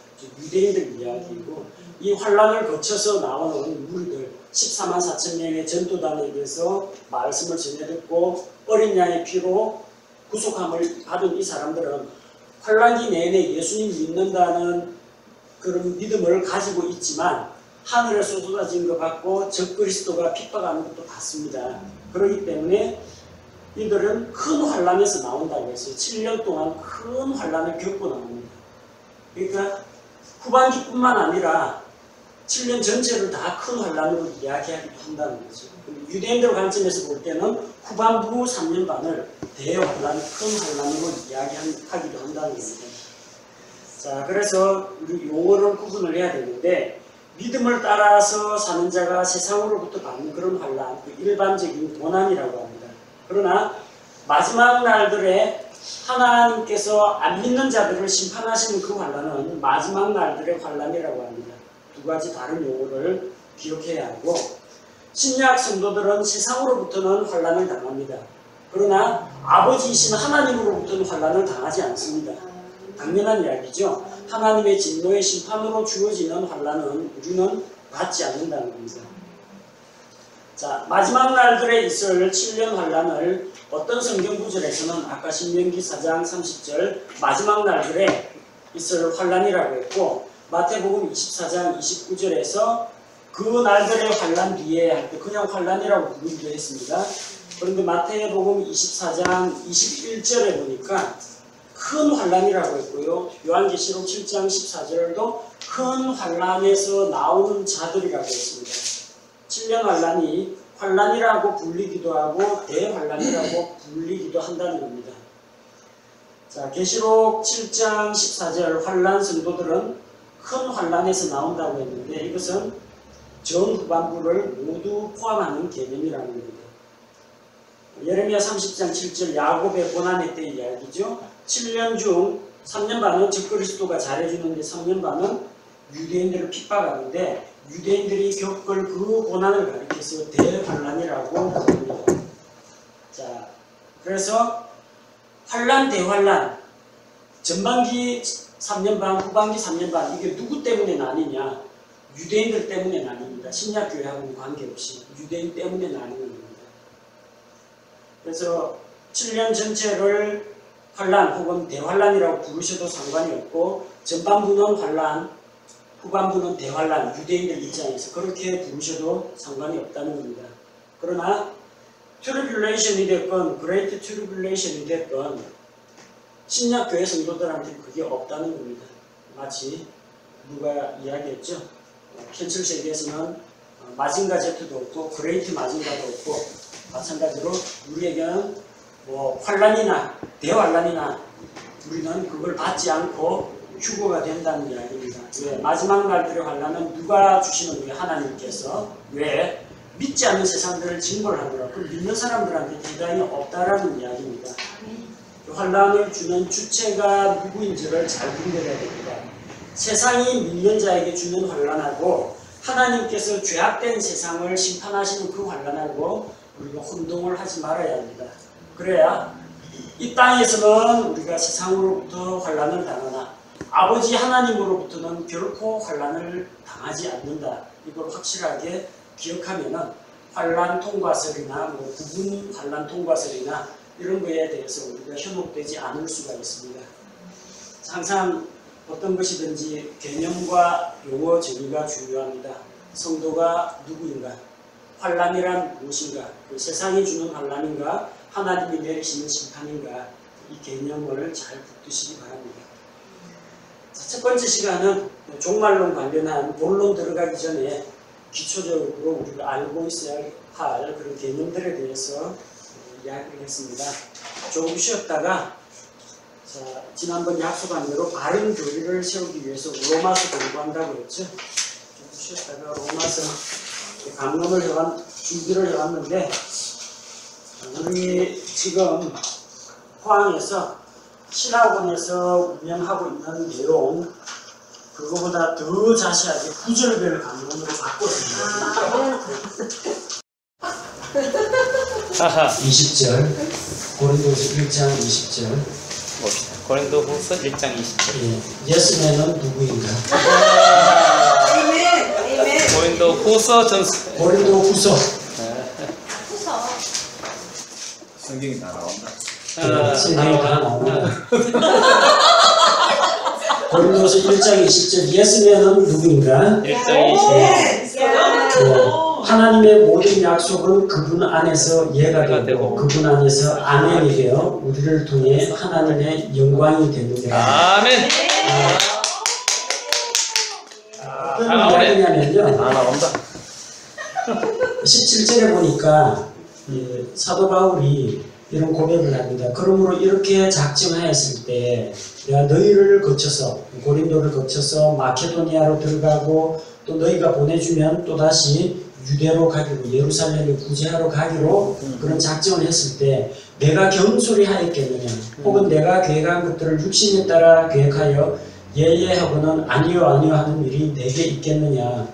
유대인들 이야기이고 이 환란을 거쳐서 나오는 무리들 14만 4천 명의 전도단에게서 말씀을 전해 듣고 어린 양의 피로 구속함을 받은 이 사람들은 환란기 내내 예수님 믿는다는 그런 믿음을 가지고 있지만 하늘에서 쏟아진 거 받고 적그리스도가 핍박하는 것도 받습니다. 그렇기 때문에 이들은 큰 환란에서 나온다고 했어요. 7년 동안 큰 환란을 겪고 나옵니다. 그러니까 후반기뿐만 아니라 7년 전체를 다 큰 환란으로 이야기하기도 한다는 거죠. 유대인들 관점에서 볼 때는 후반부 3년 반을 대환란, 큰 환란으로 이야기하기도 한다는 겁니다. 자, 그래서 우리 용어를 구분을 해야 되는데 믿음을 따라서 사는 자가 세상으로부터 받는 그런 환란, 그 일반적인 고난이라고 합니다. 그러나 마지막 날들에 하나님께서 안 믿는 자들을 심판하시는 그 환란은 마지막 날들의 환란이라고 합니다. 두 가지 다른 용어를 기억해야 하고 신약 성도들은 세상으로부터는 환란을 당합니다. 그러나 아버지이신 하나님으로부터는 환란을 당하지 않습니다. 당연한 이야기죠. 하나님의 진노의 심판으로 주어지는 환란은 우리는 받지 않는다는 겁니다. 자, 마지막 날들에 있을 7년 환란을 어떤 성경 구절에서는 아까 신명기 4장 30절 마지막 날들에 있을 환란이라고 했고 마태복음 24장 29절에서 그 날들의 환란 뒤에 할 때 그냥 환란이라고 부르기도 했습니다. 그런데 마태복음 24장 21절에 보니까 큰 환란이라고 했고요. 요한계시록 7장 14절도 큰 환란에서 나오는 자들이라고 했습니다. 7년 환란이 환란이라고 불리기도 하고 대환란이라고 불리기도 한다는 겁니다. 자, 계시록 7장 14절 환란 성도들은 큰 환란에서 나온다고 했는데 이것은 전 후반부를 모두 포함하는 개념이라는 겁니다. 예레미야 30장 7절 야곱의 고난의 때 이야기죠. 7년 중 3년 반은 적그리스도가 잘해주는데 3년 반은 유대인들을 핍박하는데 유대인들이 겪을 그 고난을 가리켜서 대환란이라고 부릅니다. 자, 그래서 환란, 대환란, 전반기 3년 반, 후반기 3년 반 이게 누구 때문에 나뉘냐? 유대인들 때문에 나뉩니다. 신약교회하고는 관계없이 유대인 때문에 나뉘는 겁니다. 그래서 7년 전체를 환란 혹은 대환란이라고 부르셔도 상관이 없고 전반부는 환란, 후반부는 대환란, 유대인들 입장에서 그렇게 부르셔도 상관이 없다는 겁니다. 그러나 트리뷸레이션이 됐건 그레이트 트리뷸레이션이 됐건 신약 교회 성도들한테 그게 없다는 겁니다. 마치 누가 이야기했죠. 캔슬 세계에서는 마징가 제트도 없고 그레이트 마징가도 없고 마찬가지로 우리에게는 뭐 환란이나 대환란이나 우리는 그걸 받지 않고 휴거가 된다는 이야기입니다. 왜? 마지막 날들의 환란은 누가 주시는 거예요? 하나님께서. 왜? 믿지 않는 세상들을 징벌 하느라 그 믿는 사람들한테 대단히 없다라는 이야기입니다. 환란을 주는 주체가 누구인지를 잘 분별해야 됩니다. 세상이 믿는 자에게 주는 환란하고 하나님께서 죄악된 세상을 심판하시는 그 환란하고 우리가 혼동을 하지 말아야 합니다. 그래야 이 땅에서는 우리가 세상으로부터 환란을 당하나 아버지 하나님으로부터는 결코 환란을 당하지 않는다. 이걸 확실하게 기억하면은 환란 통과설이나 뭐 부분 환란 통과설이나 이런 거에 대해서 우리가 현혹되지 않을 수가 있습니다. 항상 어떤 것이든지 개념과 용어 정의가 중요합니다. 성도가 누구인가? 환란이란 무엇인가? 그 세상이 주는 환란인가? 하나님이 내리시는 심판인가? 이 개념을 잘 붙드시기 바랍니다. 자, 첫 번째 시간은 종말론 관련한 본론 들어가기 전에 기초적으로 우리가 알고 있어야 할 그런 개념들에 대해서 이야기를 했습니다. 조금 쉬었다가 자, 지난번 약속한 대로 바른 교리를 세우기 위해서 로마서 공부한다고 했죠. 조금 쉬었다가 로마서 강론을 준비를 해왔는데 우리 지금 포항에서 신학원에서 운영하고 있는 내용 그거보다 더 자세하게 구절별 강론으로 바꿨습니다. 20절 고린도서 1장 20절 봅시다. 고린도후서 1장 20절. 예스맨은 누구인가? 고린도후서 전서. 고린도후서 성경이 다 나온다. 성경이 다 나옵니다. 고린도서 1장 20절 예스맨은 누구인가? 1장 20절. 하나님의 모든 약속은 그분 안에서 예가 되고 그분 안에서 아멘이 되어 우리를 통해 하나님의 영광이 되느니라. 아멘. 어떤 이야기냐면요. 다 나온다. 17절에 보니까 사도 바울이 이런 고백을 합니다. 그러므로 이렇게 작정하였을 때 내가 너희를 거쳐서 고린도를 거쳐서 마케도니아로 들어가고 또 너희가 보내주면 또다시 유대로 가기로 예루살렘을 구제하러 가기로 그런 작정을 했을 때 내가 경솔히 하였겠느냐 혹은 내가 계획한 것들을 육신에 따라 계획하여 예예하고는 아니요 아니요 하는 일이 내게 있겠느냐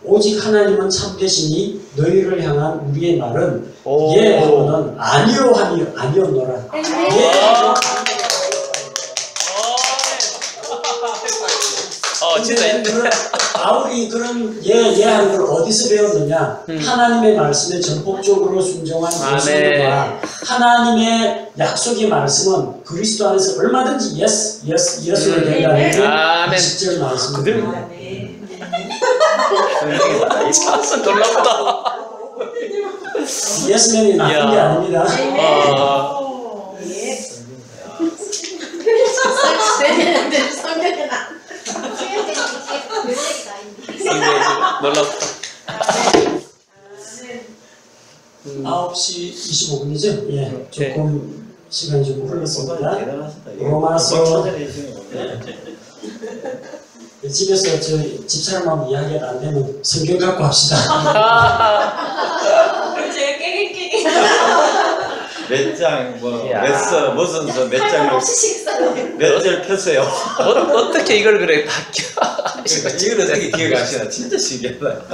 오직 하나님은 참되시니 너희를 향한 우리의 말은 예하고는 아니요 아니었노라. 진짜 바울이 그런 예하는 걸 어디서 배웠느냐? 하나님의 말씀에 전폭적으로 순종한 예수님과 하나님의 약속의 말씀은 그리스도 안에서 얼마든지 예스로 된다는 게 20절 말씀입니다. 놀랍다. 예스맨이 나쁜 게 아닙니다. 놀랍다. 9시 25분이죠? 예, 조금 시간이 좀 흘렀습니다. 대단하시다. 로마서 네. 집에서 저 집사람하고 이야기가 안 되면 성경 갖고 합시다. 그럼 제가 깨갱깨갱 몇 장, 뭐, 야. 몇 서, 무슨 서, 몇 장을, 몇 절 폈어요. 어떻게 이걸 그래 바뀌어? 이걸 어떻게 기억하시나? 진짜 신기하다.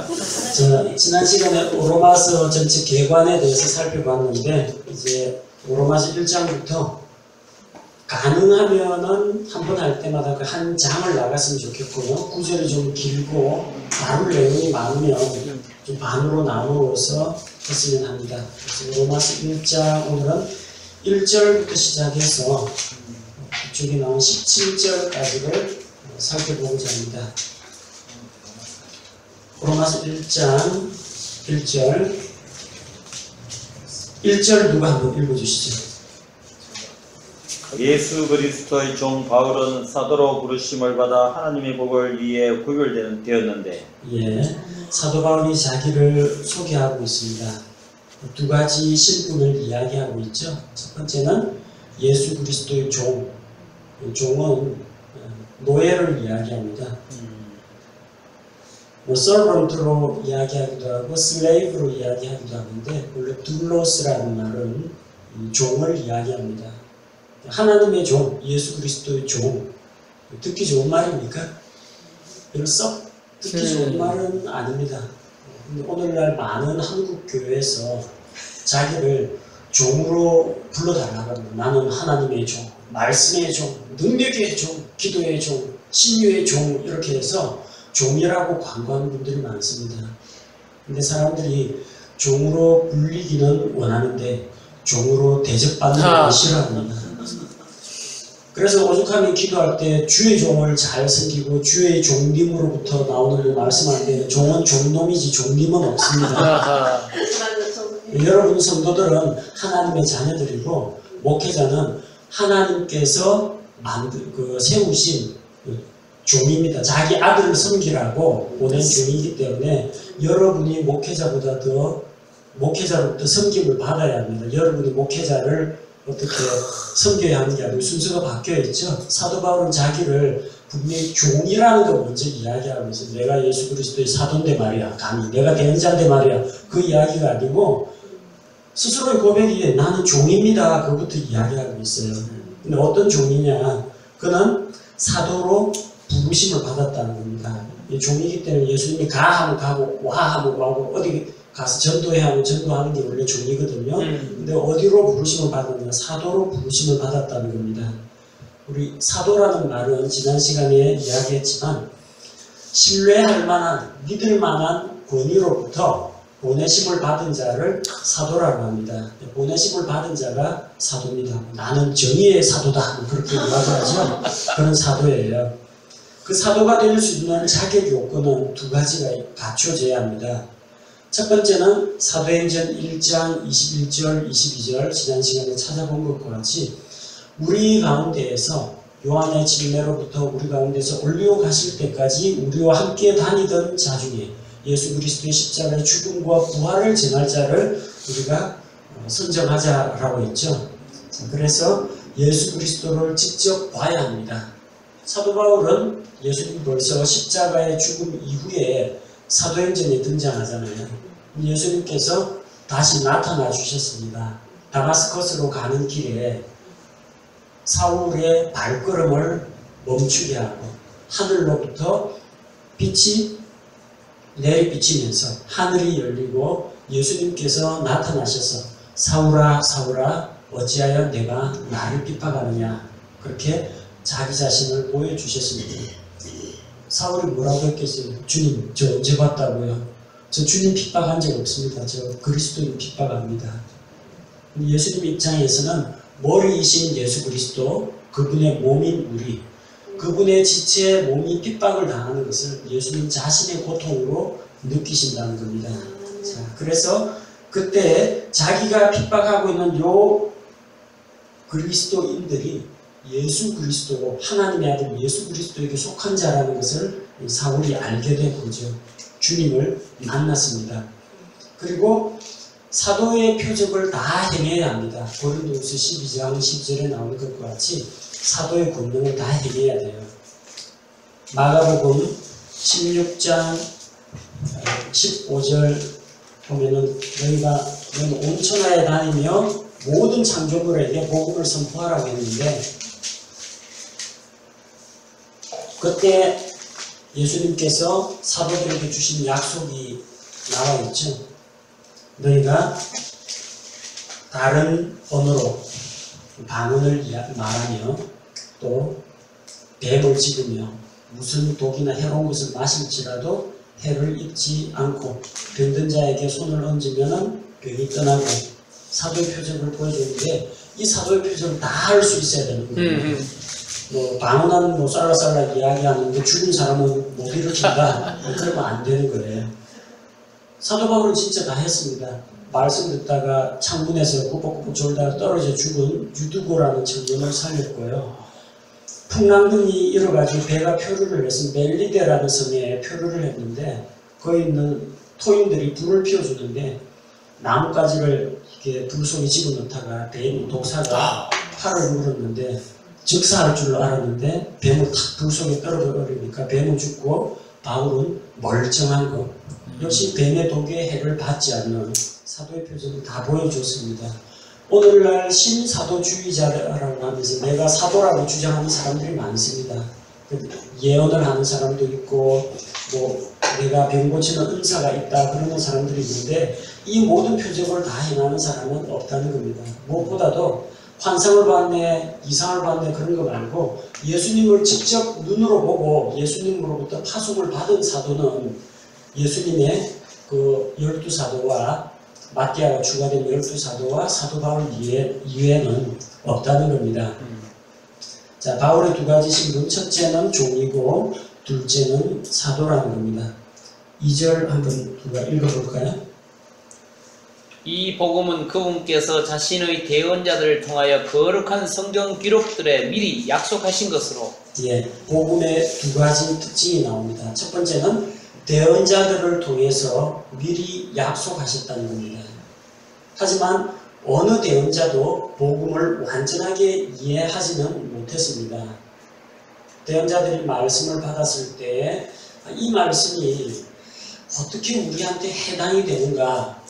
지난 시간에 로마서 전체 개관에 대해서 살펴봤는데 이제 로마서 1장부터 가능하면은 한 번 할 때마다 그 한 장을 나갔으면 좋겠고요. 구절이 좀 길고 다룰 내용이 많으면 좀 반으로 나누어서 했으면 합니다. 그래서 로마서 1장 오늘은 1절부터 시작해서 이쪽에 나온 17절까지를 살펴보고자 합니다. 로마서 1장 1절 누가 한번 읽어주시죠. 예수 그리스도의 종 바울은 사도로 부르심을 받아 하나님의 복을 위해 구별되었는데 예, 사도 바울이 자기를 소개하고 있습니다. 두 가지 신분을 이야기하고 있죠. 첫 번째는 예수 그리스도의 종. 종은 노예를 이야기합니다. servant로 이야기하기도 하고 slave로 이야기하기도 하는데 원래 doulos-라는 말은 종을 이야기합니다. 하나님의 종, 예수 그리스도의 종. 듣기 좋은 말입니까? 별로 썩 듣기 좋은 말은 아닙니다. 근데 오늘날 많은 한국 교회에서 자기를 종으로 불러달라고 합니다. 나는 하나님의 종, 말씀의 종, 능력의 종, 기도의 종, 신유의 종 이렇게 해서 종이라고 광고하는 분들이 많습니다. 근데 사람들이 종으로 불리기는 원하는데 종으로 대접받는 걸 싫어합니다. 그래서 오죽하면 기도할 때 주의 종을 잘 섬기고 주의 종님으로부터 나오는 말씀하는데 종은 종놈이지 종님은 없습니다. 여러분 성도들은 하나님의 자녀들이고 목회자는 하나님께서 세우신 종입니다. 자기 아들을 섬기라고 보낸 종이기 때문에 여러분이 목회자로부터 섬김을 받아야 합니다. 여러분이 목회자를 어떻게 섬겨야 하는 게 아니고 순서가 바뀌어 있죠. 사도 바울은 자기를 분명히 종이라는 거 먼저 이야기하면서 내가 예수 그리스도의 사도인데 말이야. 감히 내가 대언자인데 말이야. 그 이야기가 아니고 스스로의 고백이 나는 종입니다. 그것부터 이야기하고 있어요. 근데 어떤 종이냐? 그는 사도로 부르심을 받았다는 겁니다. 종이기 때문에 예수님이 가 하면 가고 와 하면 와고 어디 가서 전도해야 하면 전도하는 게 원래 종이거든요. 근데 어디로 부르심을 받았냐? 사도로 부르심을 받았다는 겁니다. 우리 사도라는 말은 지난 시간에 이야기했지만 신뢰할 만한, 믿을 만한 권위로부터 보내심을 받은 자를 사도라고 합니다. 보내심을 받은 자가 사도입니다. 나는 정의의 사도다. 그렇게 이야기하죠. 그런 사도예요. 그 사도가 될 수 있는 자격 요건은 두 가지가 갖춰져야 합니다. 첫 번째는 사도행전 1장 21절, 22절 지난 시간에 찾아본 것과 같이 우리 가운데에서 요한의 침례로부터 우리 가운데서 올리오 가실 때까지 우리와 함께 다니던 자 중에 예수 그리스도의 십자가의 죽음과 부활을 전할 자를 우리가 선정하자라고 했죠. 그래서 예수 그리스도를 직접 봐야 합니다. 사도 바울은 예수님 벌써 십자가의 죽음 이후에 사도행전에 등장하잖아요. 예수님께서 다시 나타나 주셨습니다. 다마스커스로 가는 길에 사울의 발걸음을 멈추게 하고 하늘로부터 빛이 내리비치면서 하늘이 열리고 예수님께서 나타나셔서 사울아 사울아 어찌하여 내가 나를 핍박하느냐 그렇게 자기 자신을 보여주셨습니다. 사울이 뭐라고 했겠어요? 주님 저 언제 봤다고요? 저 주님 핍박한 적 없습니다. 저 그리스도인 핍박합니다. 예수님 입장에서는 머리이신 예수 그리스도 그분의 몸인 우리 그분의 지체에 몸이 핍박을 당하는 것을 예수님 자신의 고통으로 느끼신다는 겁니다. 자, 그래서 그때 자기가 핍박하고 있는 요 그리스도인들이 예수 그리스도고 하나님의 아들 예수 그리스도에게 속한 자라는 것을 사울이 알게 된 거죠. 주님을 만났습니다. 그리고 사도의 표적을 다 행해야 합니다. 고린도후서 12장 10절에 나오는 것과 같이 사도의 권능을 다 행해야 돼요. 마가복음 16장 15절 보면은 너희는 온 천하에 다니며 모든 창조물에게 복음을 선포하라고 했는데 그때 예수님께서 사도들에게 주신 약속이 나와 있죠. 너희가 다른 언어로 방언을 말하며 또 뱀을 집으며 무슨 독이나 해로운 것을 마실지라도 해를 입지 않고 병든 자에게 손을 얹으면 병이 떠나고 사도의 표적을 보여주는데 이 사도의 표적을 다 할 수 있어야 되는 거예요. 뭐 방언하는 뭐 쌀라쌀라 이야기하는데 죽은 사람은 못 일으킨다. 그러면 안 되는 거예요. 사도 바울은 진짜 다 했습니다. 말씀 듣다가 창문에서 꾸벅꾸벅 졸다가 떨어져 죽은 유두고라는 청년을 살렸고요. 풍랑등이 일어가지고 배가 표류를 해서 멜리데라는 섬에 표류를 했는데 거기 있는 토인들이 불을 피워주는데 나뭇가지를 이렇게 불 속에 집어넣다가 뱀 독사가 팔을 물었는데 즉사할 줄 알았는데 뱀은 탁 불 속에 떨어져 버리니까 뱀은 죽고 바울은 멀쩡한 것. 역시 뱀의 독에 해를 받지 않는 사도의 표정을 다 보여줬습니다. 오늘날 신사도주의자라고 하면서 내가 사도라고 주장하는 사람들이 많습니다. 예언을 하는 사람도 있고 뭐 내가 병 고치는 은사가 있다 그러는 사람들이 있는데 이 모든 표적을 다 행하는 사람은 없다는 겁니다. 무엇보다도 환상을 봤네, 이상을 봤네 그런 거 말고 예수님을 직접 눈으로 보고 예수님으로부터 파송을 받은 사도는 예수님의 그 12사도와 마띠아가 추가된 12사도와 사도 바울 이외에는 없다는 겁니다. 자, 바울의 두 가지 신분, 첫째는 종이고 둘째는 사도라는 겁니다. 2절 한번 누가 읽어볼까요? 이 복음은 그분께서 자신의 대언자들을 통하여 거룩한 성경 기록들에 미리 약속하신 것으로. 예, 복음의 두 가지 특징이 나옵니다. 첫 번째는 대언자들을 통해서 미리 약속하셨다는 겁니다. 하지만 어느 대언자도 복음을 완전하게 이해하지는 못했습니다. 대언자들이 말씀을 받았을 때 이 말씀이 어떻게 우리한테 해당이 되는가?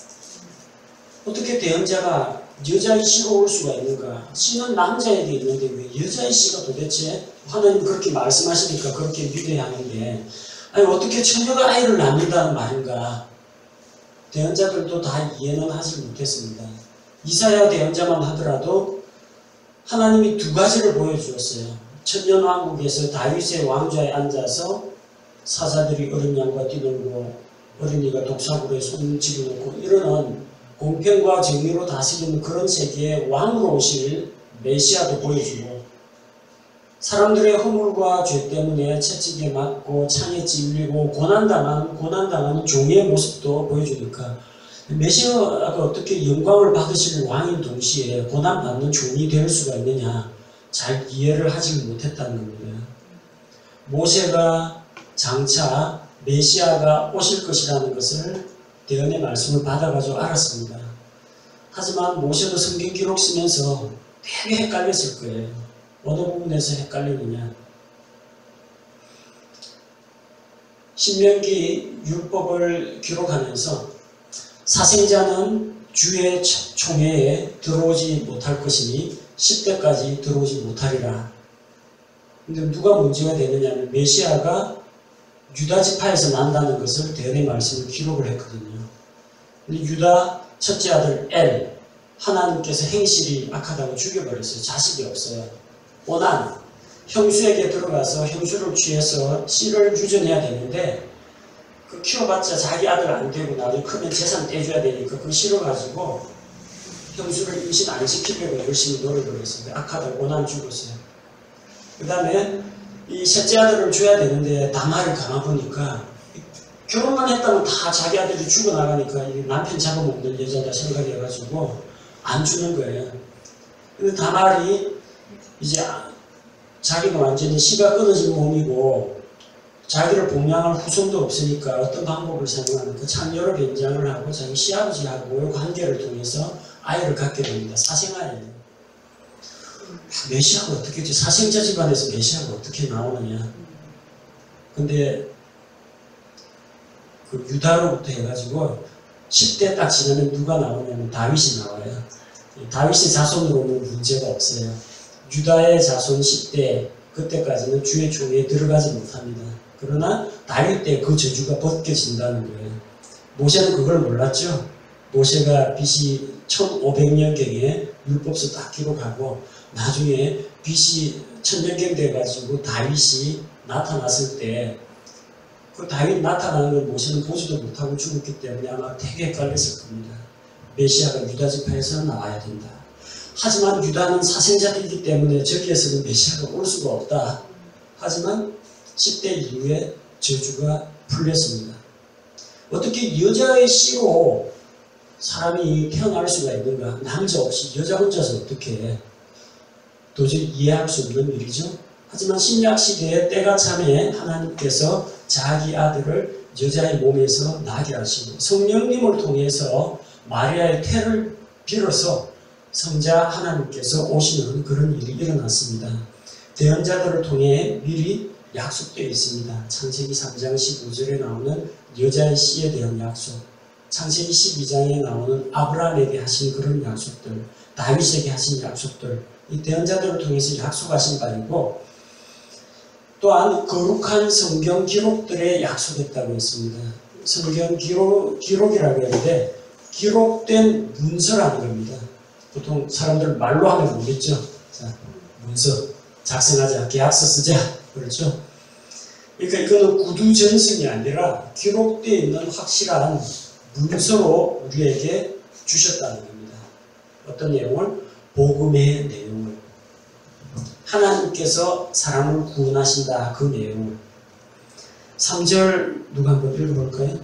어떻게 대언자가 여자의 씨가 올 수가 있는가? 씨는 남자에게 있는데 왜 여자의 씨가 도대체 하나님 그렇게 말씀하시니까 그렇게 위대하는데 아니 어떻게 처녀가 아이를 낳는다는 말인가? 대언자들도 다 이해는 하지 못했습니다. 이사야 대언자만 하더라도 하나님이 두 가지를 보여주었어요. 천년왕국에서 다윗의 왕좌에 앉아서 사자들이 어린 양과 뛰놀고 어린이가 독사굴에 손 집어넣고 이러는 공평과 정의로 다스리는 그런 세계의 왕으로 오실 메시아도 보여주고 사람들의 허물과 죄 때문에 채찍에 맞고 창에 찔리고 고난당하는 종의 모습도 보여주니까 메시아가 어떻게 영광을 받으실 왕인 동시에 고난받는 종이 될 수가 있느냐 잘 이해를 하지 못했다는 겁니다. 모세가 장차 메시아가 오실 것이라는 것을 대언의 말씀을 받아가지고 알았습니다. 하지만 모세도 성경 기록 쓰면서 되게 헷갈렸을 거예요. 어느 부분에서 헷갈리느냐. 신명기 율법을 기록하면서 사생자는 주의 총회에 들어오지 못할 것이니 10대까지 들어오지 못하리라. 근데 누가 문제가 되느냐면 메시아가 유다 지파에서 난다는 것을 대언의 말씀을 기록을 했거든요. 근데 유다 첫째 아들 엘 하나님께서 행실이 악하다고 죽여버렸어요. 자식이 없어요. 오난 형수에게 들어가서 형수를 취해서 씨를 유전해야 되는데 그 키워봤자 자기 아들 안 되고 나중에 크면 재산 떼줘야 되니까 그거 싫어가지고 형수를 임신 안 시키려고 열심히 노력을 했습니다. 악하다고 오난 죽었어요. 그 다음에 이 셋째 아들을 줘야 되는데 다말이 가만보니까 결혼만 했다면 다 자기 아들이 죽어나가니까 남편 잡아먹는 여자다 생각해가지고 안 주는 거예요. 근데 다말이 이제 자기가 완전히 씨가 끊어진 몸이고 자기를 봉양할 후손도 없으니까 어떤 방법을 사용하는 그 참 여러 변장을 하고 자기 시아버지하고의 관계를 통해서 아이를 갖게 됩니다. 사생아예요. 메시아가 어떻게 사생자 집안에서 메시아가 어떻게 나오느냐. 근데 그 유다로부터 해가지고 10대 딱 지나면 누가 나오냐면 다윗이 나와요. 다윗의 자손으로는 문제가 없어요. 유다의 자손 10대 그때까지는 주의 총회에 들어가지 못합니다. 그러나 다윗 때 그 저주가 벗겨진다는 거예요. 모세는 그걸 몰랐죠. 모세가 BC 1500년경에 율법서 딱 기록하고 나중에 BC 1000년경 돼가지고 다윗이 나타났을 때 그 다윗 나타나는 걸 모세는 보지도 못하고 죽었기 때문에 아마 되게 헷갈렸을 겁니다. 메시아가 유다 지파에서 나와야 된다. 하지만 유다는 사생자들이기 때문에 저기에서는 메시아가 올 수가 없다. 하지만 10대 이후에 저주가 풀렸습니다. 어떻게 여자의 씨로 사람이 태어날 수가 있는가? 남자 없이 여자 혼자서 어떻게 해? 도저히 이해할 수 없는 일이죠. 하지만 신약 시대에 때가 참에 하나님께서 자기 아들을 여자의 몸에서 나게 하시고 성령님을 통해서 마리아의 태를 빌어서 성자 하나님께서 오시는 그런 일이 일어났습니다. 대언자들을 통해 미리 약속되어 있습니다. 창세기 3장 15절에 나오는 여자의 씨에 대한 약속, 창세기 12장에 나오는 아브라함에게 하신 그런 약속들, 다윗에게 하신 약속들, 이 대언자들을 통해서 약속하신 바이고, 또한 거룩한 성경 기록들에 약속했다고 했습니다. 성경 기록이라고 하는데 기록된 문서라는 겁니다. 보통 사람들 말로 하면 모르겠죠. 자, 문서 작성하자, 계약서 쓰자, 그렇죠. 그러니까 이거는 구두 전승이 아니라 기록되어 있는 확실한 문서로 우리에게 주셨다는 겁니다. 어떤 내용을? 복음의 내용을. 하나님께서 사람을 구원하신다, 그 내용을. 3절 누가 한번 읽어볼까요?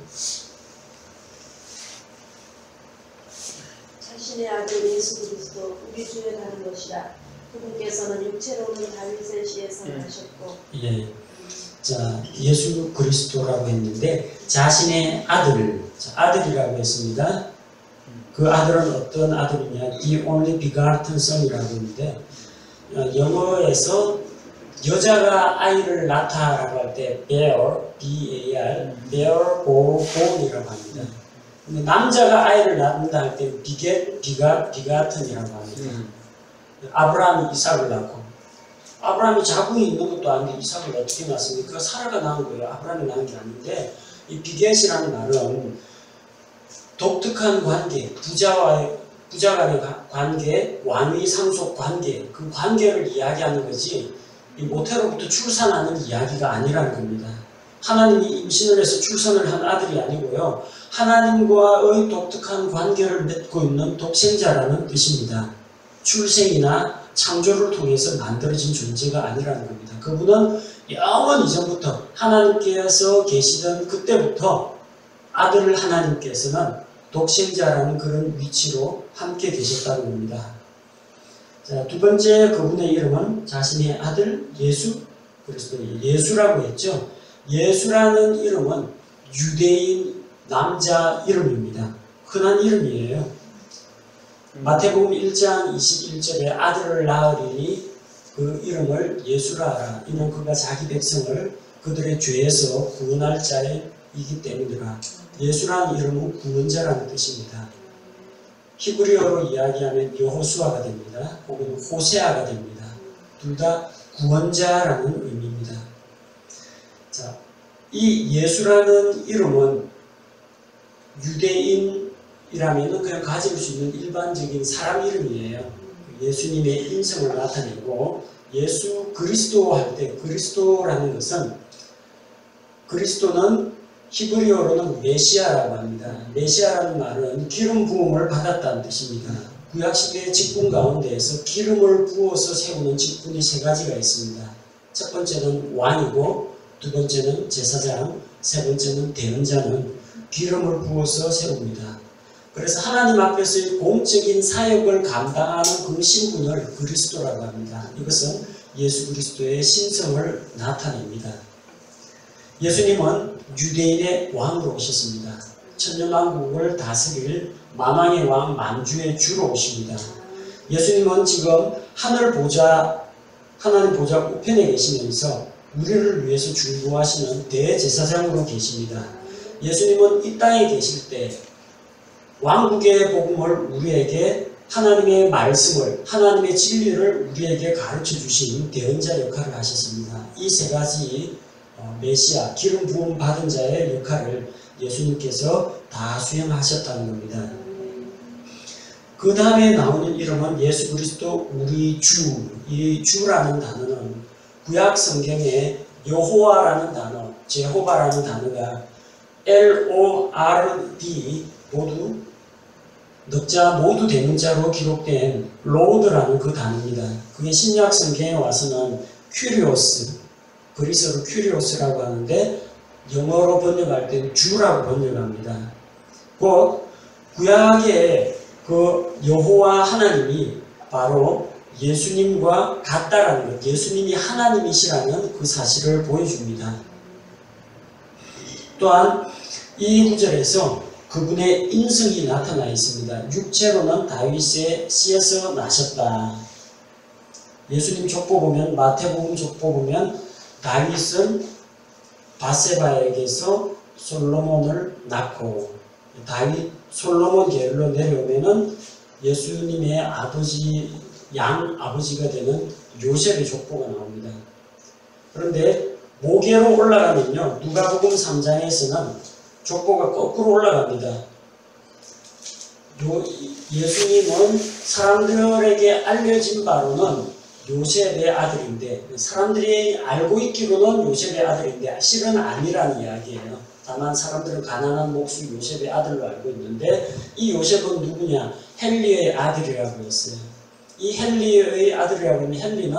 자신의 아들 예수 그리스도 우리 주에 다른 것이라. 그분께서는 육체로는 다윗의 씨에 성하셨고. 예. 자, 예수 그리스도라고 했는데 자신의 아들을, 자, 아들이라고 했습니다. 그 아들은 어떤 아들이냐? The only begotten son이라고 했는데 영어에서 여자가 아이를 낳다라고 할 때 bear, B-A-R, bear, born이라고 합니다. 근데 남자가 아이를 낳는다 할 때 begatten이라고 합니다. 아브라함이 이삭을 낳고, 아브라함이 자궁이 있는 것도 아닌데 이삭을 어떻게 낳습니까? 사라가 낳은 거예요. 아브라함이 낳은 게 아닌데, 이 비겟이라는 말은 독특한 관계, 부자 간의 관계, 왕위 상속 관계, 그 관계를 이야기하는 거지, 이 모태로부터 출산하는 이야기가 아니라는 겁니다. 하나님이 임신을 해서 출산을 한 아들이 아니고요, 하나님과의 독특한 관계를 맺고 있는 독생자라는 뜻입니다. 출생이나 창조를 통해서 만들어진 존재가 아니라는 겁니다. 그분은 영원 이전부터 하나님께서 계시던 그때부터 아들 하나님께서는 독생자라는 그런 위치로 함께 계셨다는 겁니다. 자, 두 번째 그분의 이름은 자신의 아들 예수 그리스도, 예수라고 했죠. 예수라는 이름은 유대인 남자 이름입니다. 흔한 이름이에요. 마태복음 1장 21절에 아들을 낳으리니 그 이름을 예수라 하라. 이는 그가 자기 백성을 그들의 죄에서 구원할 자이기 때문이라. 예수라는 이름은 구원자라는 뜻입니다. 히브리어로 이야기하면 여호수아가 됩니다. 혹은 호세아가 됩니다. 둘 다 구원자라는 의미입니다. 자, 이 예수라는 이름은 유대인이라면 그냥 가질 수 있는 일반적인 사람 이름이에요. 예수님의 인성을 나타내고, 예수 그리스도 할 때 그리스도라는 것은, 그리스도는 히브리어로는 메시아라고 합니다. 메시아라는 말은 기름 부음을 받았다는 뜻입니다. 구약시대의 직분 가운데에서 기름을 부어서 세우는 직분이 세 가지가 있습니다. 첫 번째는 왕이고, 두 번째는 제사장, 세 번째는 대언자는 기름을 부어서 세웁니다. 그래서 하나님 앞에서의 공적인 사역을 감당하는 그 신분을 그리스도라고 합니다. 이것은 예수 그리스도의 신성을 나타냅니다. 예수님은 유대인의 왕으로 오셨습니다. 천년왕국을 다스릴 만왕의 왕 만주의 주로 오십니다. 예수님은 지금 하나님 보좌 우편에 계시면서 우리를 위해서 중보하시는 대제사장으로 계십니다. 예수님은 이 땅에 계실 때 왕국의 복음을 우리에게, 하나님의 말씀을, 하나님의 진리를 우리에게 가르쳐 주신 대언자 역할을 하셨습니다. 이 세 가지 메시아, 기름 부음 받은 자의 역할을 예수님께서 다 수행하셨다는 겁니다. 그 다음에 나오는 이름은 예수 그리스도 우리 주. 이 주라는 단어는 구약 성경에 여호와라는 단어, 제호바라는 단어가 LORD 모두 넉자 모두 대문자로 기록된 로드라는 그 단어입니다. 그게 신약 성경에 와서는 큐리오스, 그리스어로 큐리오스라고 하는데 영어로 번역할 때는 주라고 번역합니다. 곧 구약의 그 여호와 하나님이 바로 예수님과 같다라는 것, 예수님이 하나님이시라는 그 사실을 보여줍니다. 또한 이 구절에서 그분의 인성이 나타나 있습니다. 육체로는 다윗의 씨에서 나셨다. 예수님 족보 보면, 마태복음 족보 보면 다윗은 바세바에게서 솔로몬을 낳고, 다윗 솔로몬 계열로 내려오면은 예수님의 아버지, 양 아버지가 되는 요셉의 족보가 나옵니다. 그런데 모계로 올라가면요, 누가복음 3장에서는 족보가 거꾸로 올라갑니다. 예수님은 사람들에게 알려진 바로는 요셉의 아들인데, 사람들이 알고 있기로는 요셉의 아들인데 실은 아니라는 이야기예요. 다만 사람들은 가난한 목수 요셉의 아들로 알고 있는데, 이 요셉은 누구냐? 헨리의 아들이라고 했어요. 이 헨리의 아들이라고 하면 헨리는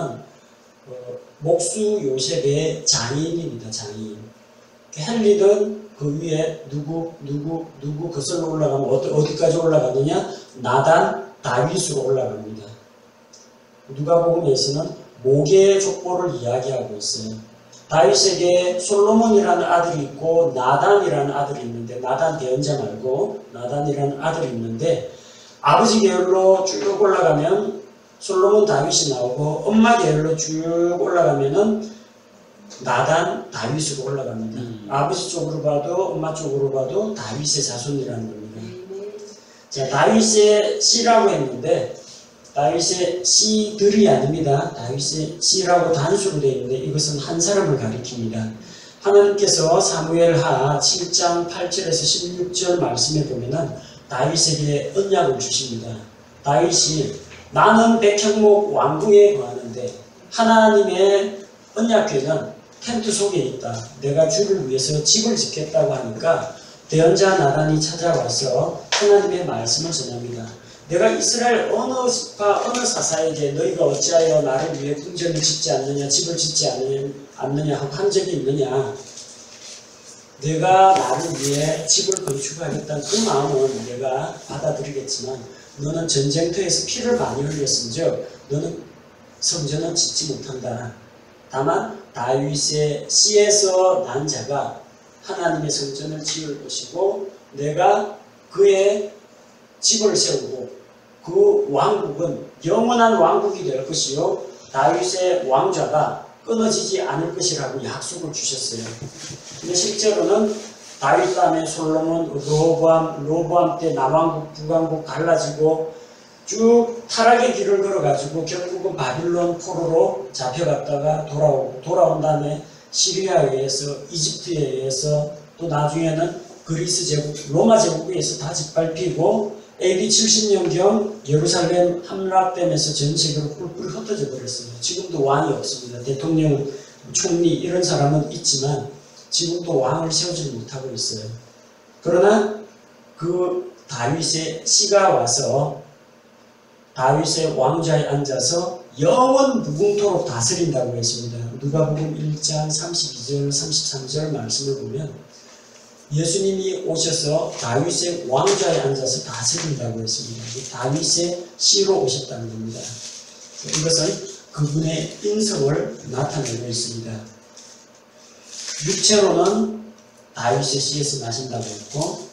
목수 요셉의 장인입니다. 장인. 헨리는 그 위에 누구 거슬러 올라가면 어디까지 올라가느냐? 나단, 다윗으로 올라갑니다. 누가복음에서는 모계의 족보를 이야기하고 있어요. 다윗에게 솔로몬이라는 아들이 있고 나단이라는 아들이 있는데, 나단 대언자 말고 나단이라는 아들이 있는데, 아버지 계열로 쭉 올라가면 솔로몬 다윗이 나오고, 엄마 계열로 쭉 올라가면은 나단 다윗으로 올라갑니다. 아버지 쪽으로 봐도 엄마 쪽으로 봐도 다윗의 자손이라는 겁니다. 자, 다윗의 씨라고 했는데 다윗의 씨들이 아닙니다. 다윗의 씨라고 단수로 되어 있는데 이것은 한 사람을 가리킵니다. 하나님께서 사무엘하 7장 8절에서 16절 말씀에 보면은 다윗에게 언약을 주십니다. 다윗이 나는 백향목 왕궁에 거하는데 하나님의 언약궤는 텐트 속에 있다. 내가 주를 위해서 집을 짓겠다고 하니까 대언자 나단이 찾아와서 하나님의 말씀을 전합니다. 내가 이스라엘 어느 지파 어느 사사에게 너희가 어찌하여 나를 위해 궁전을 짓지 않느냐, 집을 짓지 않느냐 하고 한 적이 있느냐. 내가 나를 위해 집을 건축하겠다는 그 마음은 내가 받아들이겠지만 너는 전쟁터에서 피를 많이 흘렸은즉 너는 성전은 짓지 못한다. 다만 다윗의 씨에서 난 자가 하나님의 성전을 지을 것이고 내가 그의 집을 세우고 그 왕국은 영원한 왕국이 될 것이요 다윗의 왕좌가 끊어지지 않을 것이라고 약속을 주셨어요. 근데 실제로는 다윗 다음에 솔로몬, 로보암 때 남왕국, 북왕국 갈라지고 쭉 타락의 길을 걸어가지고 결국은 바빌론 포로로 잡혀갔다가 돌아온 다음에 시리아에 의해서, 이집트에 의해서, 또 나중에는 그리스 제국, 로마 제국에 의해서 다 짓밟히고 AD 70년경 예루살렘 함락되면서 전 세계로 뿔뿔이 흩어져 버렸어요. 지금도 왕이 없습니다. 대통령, 총리 이런 사람은 있지만 지금도 왕을 세우지 못하고 있어요. 그러나 그 다윗의 씨가 와서 다윗의 왕좌에 앉아서 영원 무궁토록 다스린다고 했습니다. 누가복음 1장 32절 33절 말씀을 보면 예수님이 오셔서 다윗의 왕좌에 앉아서 다스린다고 했습니다. 다윗의 씨로 오셨다는 겁니다. 이것은 그분의 인성을 나타내고 있습니다. 육체로는 다윗의 씨에서 나신다고 했고,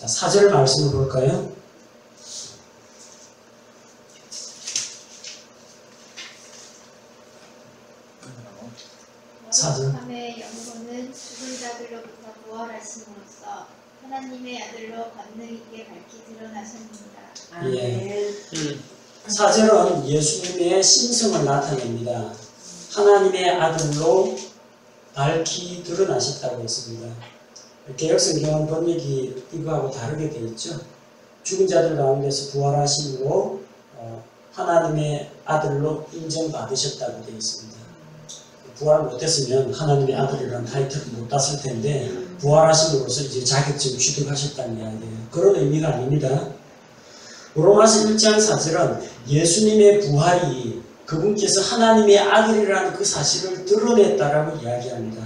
4절 말씀을 볼까요? 4절. 함의 영광은 죽은 자들로부터 부활하심으로써 하나님의 아들로 권능 있게 밝히 드러나셨습니다. 예. 4절은 예수님의 신성을 나타냅니다. 하나님의 아들로 밝히 드러나셨다고 했습니다. 개혁성경은 번역이 이거하고 다르게 되어 있죠. 죽은 자들 가운데서 부활하심으로 하나님의 아들로 인정받으셨다고 되어 있습니다. 부활 못했으면 하나님의 아들이라는 타이틀을 못 땄을 텐데 부활하심으로써 이제 자격증 취득하셨다는 이야기예요. 그런 의미가 아닙니다. 로마서 1장 4절은 예수님의 부활이 그분께서 하나님의 아들이라는 그 사실을 드러냈다라고 이야기합니다.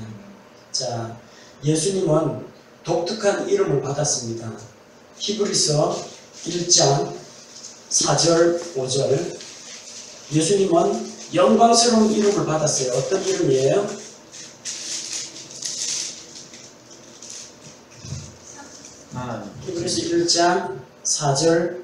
자, 예수님은 독특한 이름을 받았습니다. 히브리서 1장 4절 5절 예수님은 영광스러운 이름을 받았어요. 어떤 이름이에요? 히브리서 1장 4절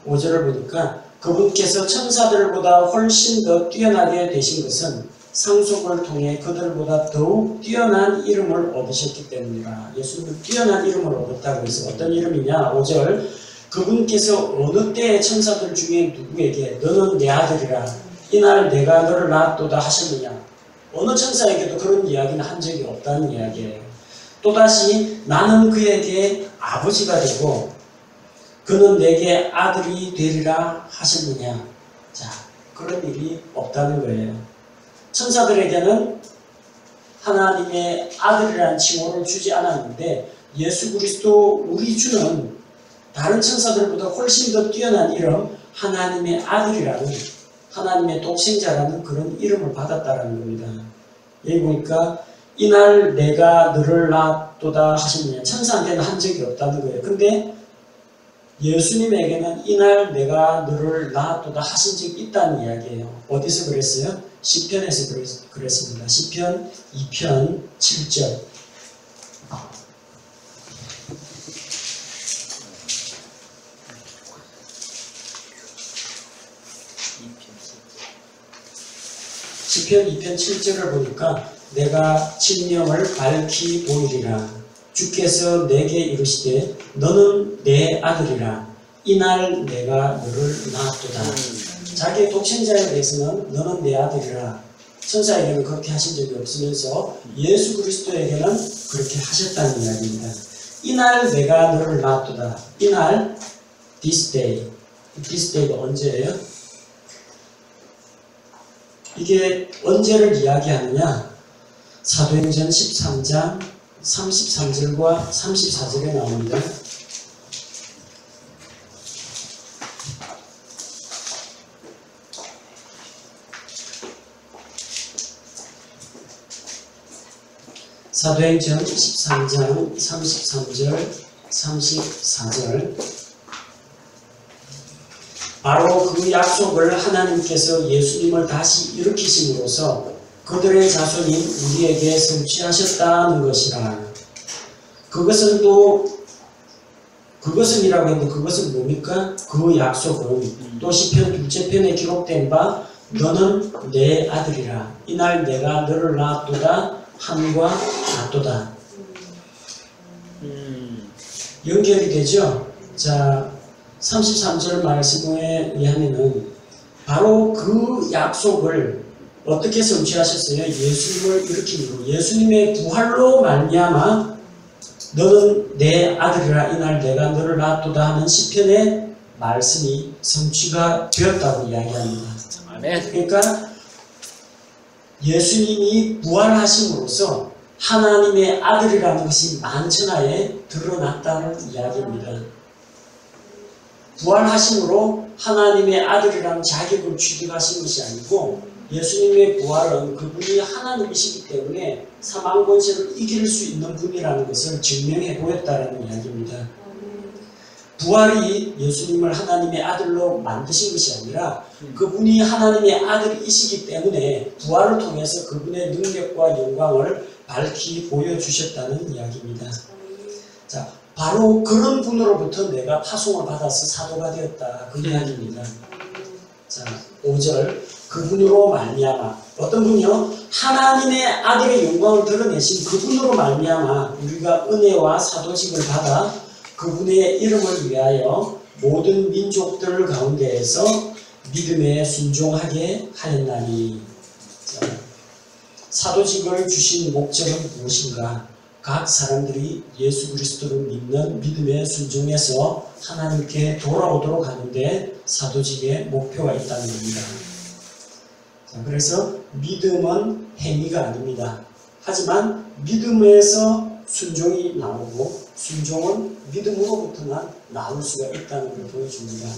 5절을 보니까 그분께서 천사들보다 훨씬 더 뛰어나게 되신 것은 상속을 통해 그들보다 더욱 뛰어난 이름을 얻으셨기 때문이라. 예수님은 뛰어난 이름을 얻었다고 해서 어떤 이름이냐? 5절 그분께서 어느 때의 천사들 중에 누구에게 너는 내 아들이라 이날 내가 너를 낳았도다 하셨느냐? 어느 천사에게도 그런 이야기는 한 적이 없다는 이야기예요. 또다시 나는 그에게 아버지가 되고 그는 내게 아들이 되리라 하셨느냐? 자, 그런 일이 없다는 거예요. 천사들에게는 하나님의 아들이라는 칭호를 주지 않았는데 예수 그리스도 우리 주는 다른 천사들보다 훨씬 더 뛰어난 이름 하나님의 아들이라는 하나님의 독생자라는 그런 이름을 받았다는 겁니다. 여기 보니까 이날 내가 너를 낳았도다 하셨느냐. 천사한테는 한 적이 없다는 거예요. 근데 예수님에게는 이날 내가 너를 낳았도다 하신 적이 있다는 이야기예요. 어디서 그랬어요? 시편에서 그랬습니다. 시편 2편 7절. 시편 2편 7절을 보니까 내가 진명을 밝히 보이리라. 주께서 내게 이르시되 너는 내 아들이라. 이날 내가 너를 낳았도다. 자기의 독생자에 대해서는 너는 내 아들이라. 천사에게는 그렇게 하신 적이 없으면서 예수 그리스도에게는 그렇게 하셨다는 이야기입니다. 이날 내가 너를 낳았도다. 이날 this day. this day가 언제예요? 이게 언제를 이야기하느냐? 사도행전 13장 33절과 34절에 나옵니다. 사도행전 13장 33절 34절 바로 그 약속을 하나님께서 예수님을 다시 일으키심으로써 그들의 자손인 우리에게 성취하셨다는 것이라. 그것은이라고 했는데 그것은 뭡니까? 그 약속은 또 시편 2째 편에 기록된 바 너는 내 아들이라. 이날 내가 너를 낳았도다 함과 같도다. 연결이 되죠? 자, 33절 말씀에 의하면은 바로 그 약속을 어떻게 성취하셨어요? 예수님을 일으킴으로 예수님의 부활로 말미암아 너는 내 아들이라 이날 내가 너를 낳았도다 하는 시편의 말씀이 성취가 되었다고 이야기합니다. 그러니까 예수님이 부활하심으로써 하나님의 아들이라는 것이 만천하에 드러났다는 이야기입니다. 부활하심으로 하나님의 아들이라는 자격을 취득하신 것이 아니고 예수님의 부활은 그분이 하나님이시기 때문에 사망 권세를 이길 수 있는 분이라는 것을 증명해 보였다는 이야기입니다. 부활이 예수님을 하나님의 아들로 만드신 것이 아니라 그분이 하나님의 아들이시기 때문에 부활을 통해서 그분의 능력과 영광을 밝히 보여주셨다는 이야기입니다. 자, 바로 그런 분으로부터 내가 파송을 받아서 사도가 되었다. 그 이야기입니다. 자, 5절 그분으로 말미암아 어떤 분이요? 하나님의 아들의 영광을 드러내신 그분으로 말미암아 우리가 은혜와 사도직을 받아 그분의 이름을 위하여 모든 민족들 가운데에서 믿음에 순종하게 하였나니. 자, 사도직을 주신 목적은 무엇인가? 각 사람들이 예수 그리스도를 믿는 믿음에 순종해서 하나님께 돌아오도록 하는데 사도직의 목표가 있다는 겁니다. 자, 그래서 믿음은 행위가 아닙니다. 하지만 믿음에서 순종이 나오고 순종은 믿음으로부터만 나올 수가 있다는 걸 보여줍니다.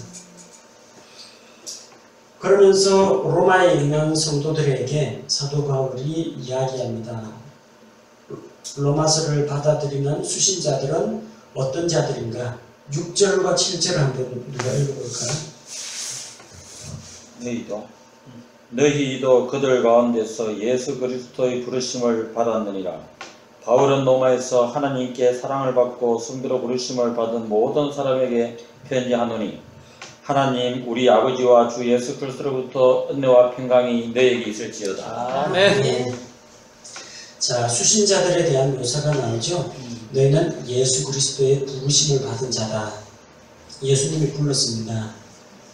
그러면서 로마에 있는 성도들에게 사도 바울이 이야기합니다. 로마서를 받아들이는 수신자들은 어떤 자들인가? 6절과 7절 한번 누가 읽어볼까요? 너희도 그들 가운데서 예수 그리스도의 부르심을 받았느니라. 바울은 로마에서 하나님께 사랑을 받고 성도로 부르심을 받은 모든 사람에게 편지하노니 하나님 우리 아버지와 주 예수 그리스도로부터 은혜와 평강이 너희에게 있을지어다. 아멘. 자, 수신자들에 대한 묘사가 나오죠. 너희는 예수 그리스도의 부르심을 받은 자다. 예수님이 불렀습니다.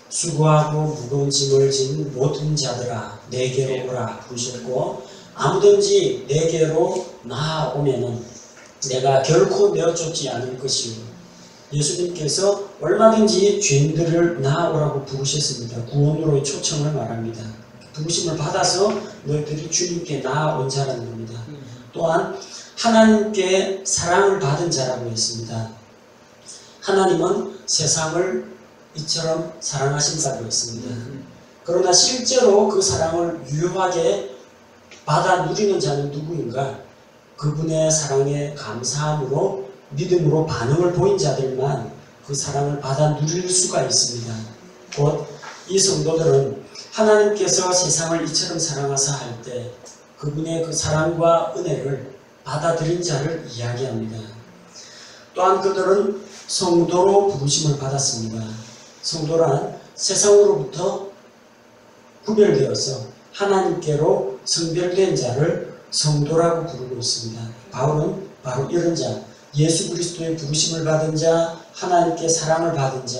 수고하고 무거운 짐을 진 모든 자들아 내게로 오라 부르셨고, 아무든지 내게로 나아오면은 내가 결코 내어쫓지 않을 것이요. 예수님께서 얼마든지 죄인들을 나아오라고 부르셨습니다. 구원으로의 초청을 말합니다. 부르심을 받아서 너희들이 주님께 나아온 자라는 겁니다. 또한 하나님께 사랑을 받은 자라고 했습니다. 하나님은 세상을 이처럼 사랑하신다고 했습니다. 그러나 실제로 그 사랑을 유효하게 받아 누리는 자는 누구인가? 그분의 사랑에 감사함으로 믿음으로 반응을 보인 자들만 그 사랑을 받아 누릴 수가 있습니다. 곧 이 성도들은 하나님께서 세상을 이처럼 사랑하사 할 때 그분의 그 사랑과 은혜를 받아들인 자를 이야기합니다. 또한 그들은 성도로 부르심을 받았습니다. 성도란 세상으로부터 구별되어서 하나님께로 성별된 자를 성도라고 부르고 있습니다. 바울은 바로 이런 자, 예수 그리스도의 부르심을 받은 자, 하나님께 사랑을 받은 자,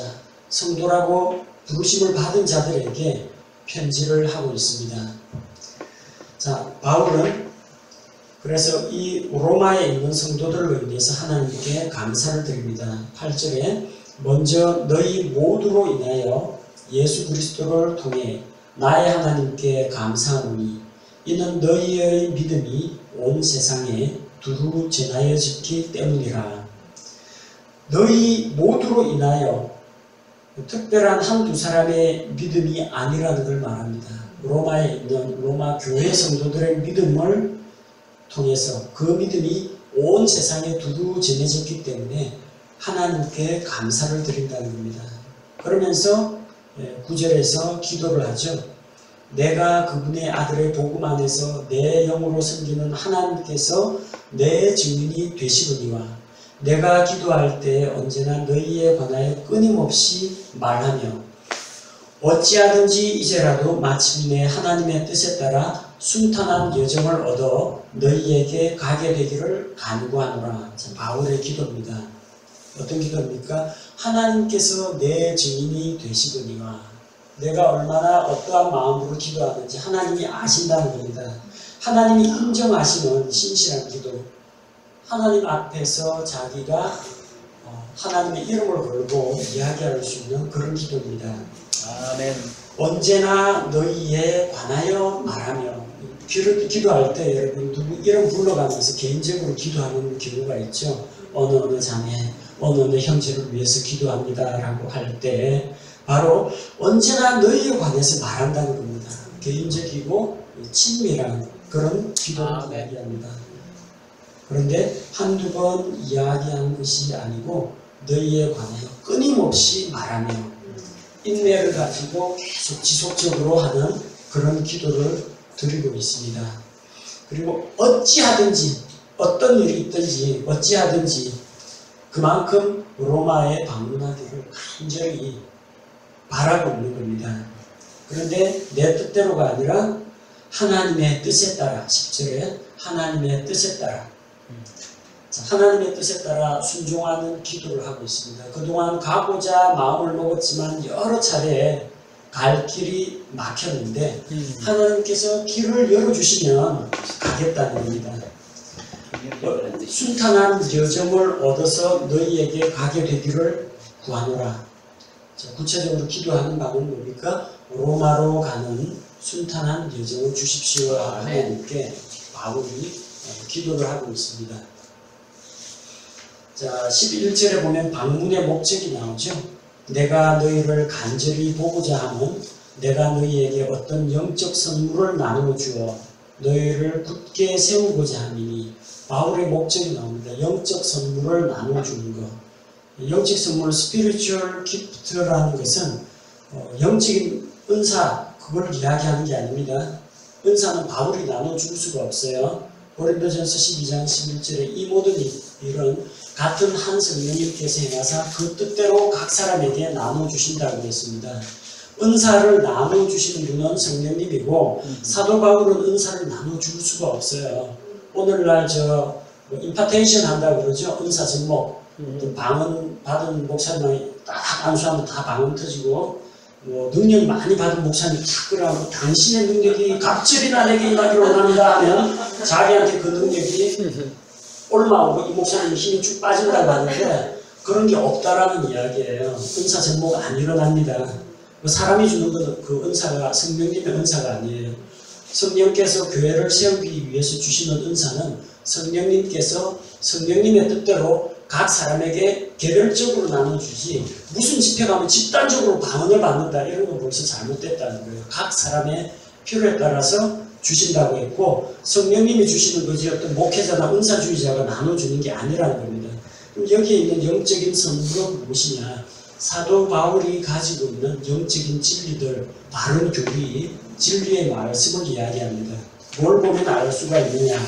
성도라고 부르심을 받은 자들에게 편지를 하고 있습니다. 자, 바울은 그래서 이 로마에 있는 성도들로 인해서 하나님께 감사를 드립니다. 8절에 먼저 너희 모두로 인하여 예수 그리스도를 통해 나의 하나님께 감사하노니 이는 너희의 믿음이 온 세상에 두루 전하여졌기 때문이라. 너희 모두로 인하여 특별한 한두 사람의 믿음이 아니라는 걸 말합니다. 로마에 있는 로마 교회 성도들의 믿음을 통해서 그 믿음이 온 세상에 두루 전해졌기 때문에 하나님께 감사를 드린다는 겁니다. 그러면서 9절에서 기도를 하죠. 내가 그분의 아들의 복음 안에서 내 영으로 섬기는 하나님께서 내 증인이 되시거니와 내가 기도할 때 언제나 너희에 관하여 끊임없이 말하며 어찌하든지 이제라도 마침내 하나님의 뜻에 따라 순탄한 여정을 얻어 너희에게 가게 되기를 간구하노라. 바울의 기도입니다. 어떤 기도입니까? 하나님께서 내 증인이 되시거니와 내가 얼마나 어떠한 마음으로 기도하는지 하나님이 아신다는 겁니다. 하나님이 인정하시는 신실한 기도, 하나님 앞에서 자기가 하나님의 이름을 걸고 이야기할 수 있는 그런 기도입니다. 아멘. 언제나 너희에 관하여 말하며, 기도할 때 여러분 누구 이름 불러가면서 개인적으로 기도하는 경우가 있죠. 어느 자매, 어느 형제를 위해서 기도합니다 라고 할 때 바로 언제나 너희에 관해서 말한다는 겁니다. 개인적이고 친밀한 그런 기도를 이야기합니다. 그런데 한두 번 이야기하는 것이 아니고 너희에 관하여 끊임없이 말하며 인내를 가지고 계속 지속적으로 하는 그런 기도를 드리고 있습니다. 그리고 어찌하든지 어떤 일이 있든지 어찌하든지 그만큼 로마에 방문하기를 간절히 바라고 있는 겁니다. 그런데 내 뜻대로가 아니라 하나님의 뜻에 따라, 10절에 하나님의 뜻에 따라, 하나님의 뜻에 따라 순종하는 기도를 하고 있습니다. 그동안 가고자 마음을 먹었지만 여러 차례 갈 길이 막혔는데 하나님께서 길을 열어주시면 가겠다는 겁니다. 순탄한 여정을 얻어서 너희에게 가게 되기를 구하노라. 구체적으로 기도하는 바는 뭡니까? 로마로 가는 순탄한 여정을 주십시오. 하나님께 바울이 기도를 하고 있습니다. 자, 11절에 보면 방문의 목적이 나오죠. 내가 너희를 간절히 보고자 하면 내가 너희에게 어떤 영적 선물을 나누어 주어 너희를 굳게 세우고자 함이니 바울의 목적이 나옵니다. 영적 선물을 나누어 주는 것. 영적 선물 spiritual gift라는 것은 영적인 은사 그걸 이야기하는 게 아닙니다. 은사는 바울이 나눠줄 수가 없어요. 고린도전서 12장 11절에 이 모든 일은 같은 한 성령님께서 행하사 그 뜻대로 각 사람에게 나눠주신다고 했습니다. 은사를 나눠주시는 분은 성령님이고 사도 바울은 은사를 나눠줄 수가 없어요. 오늘날 임파테이션 한다고 그러죠. 은사 접목. 방언 받은 목사님이 딱 안수하면 다 방언 터지고 능력 많이 받은 목사님이 탁 그러고 당신의 능력이 갑절이나 내게 임하기를 원합니다 하면 자기한테 그 능력이 올라오고 이 목사님이 힘이 쭉 빠진다고 하는데 그런 게 없다라는 이야기예요. 은사 접목 안 일어납니다. 사람이 주는 그 은사가 성령님의 은사가 아니에요. 성령께서 교회를 세우기 위해서 주시는 은사는 성령님께서 성령님의 뜻대로 각 사람에게 개별적으로 나눠주지 무슨 집회 가면 집단적으로 방언을 받는다 이런 건 벌써 잘못됐다는 거예요. 각 사람의 필요에 따라서 주신다고 했고 성령님이 주시는 거지 어떤 목회자나 은사주의자가 나눠주는 게 아니라는 겁니다. 그럼 여기에 있는 영적인 선물은 무엇이냐? 사도 바울이 가지고 있는 영적인 진리들, 바른 교리, 진리의 말씀을 이야기합니다. 뭘 보면 알 수가 있느냐?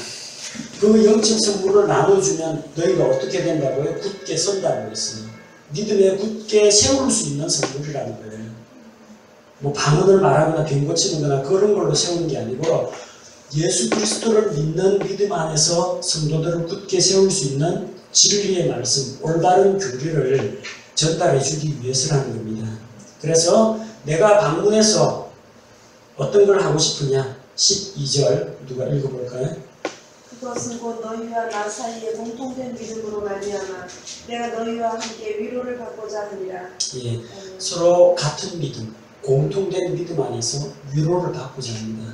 그 영적 선물을 나눠주면 너희가 어떻게 된다고요? 굳게 선다고 했어요. 믿음에 굳게 세울 수 있는 선물이라는 거예요. 뭐 방언을 말하거나 병 고치는 거나 그런 걸로 세우는 게 아니고 예수 그리스도를 믿는 믿음 안에서 성도들을 굳게 세울 수 있는 진리의 말씀, 올바른 교리를 전달해 주기 위해서라는 겁니다. 그래서 내가 방문해서 어떤 걸 하고 싶으냐? 12절 누가 읽어볼까요? 그것은 곧 너희와 나 사이에 공통된 믿음으로 말미암아 내가 너희와 함께 위로를 받고자 하니라. 예, 서로 같은 믿음, 공통된 믿음 안에서 위로를 받고자 합니다.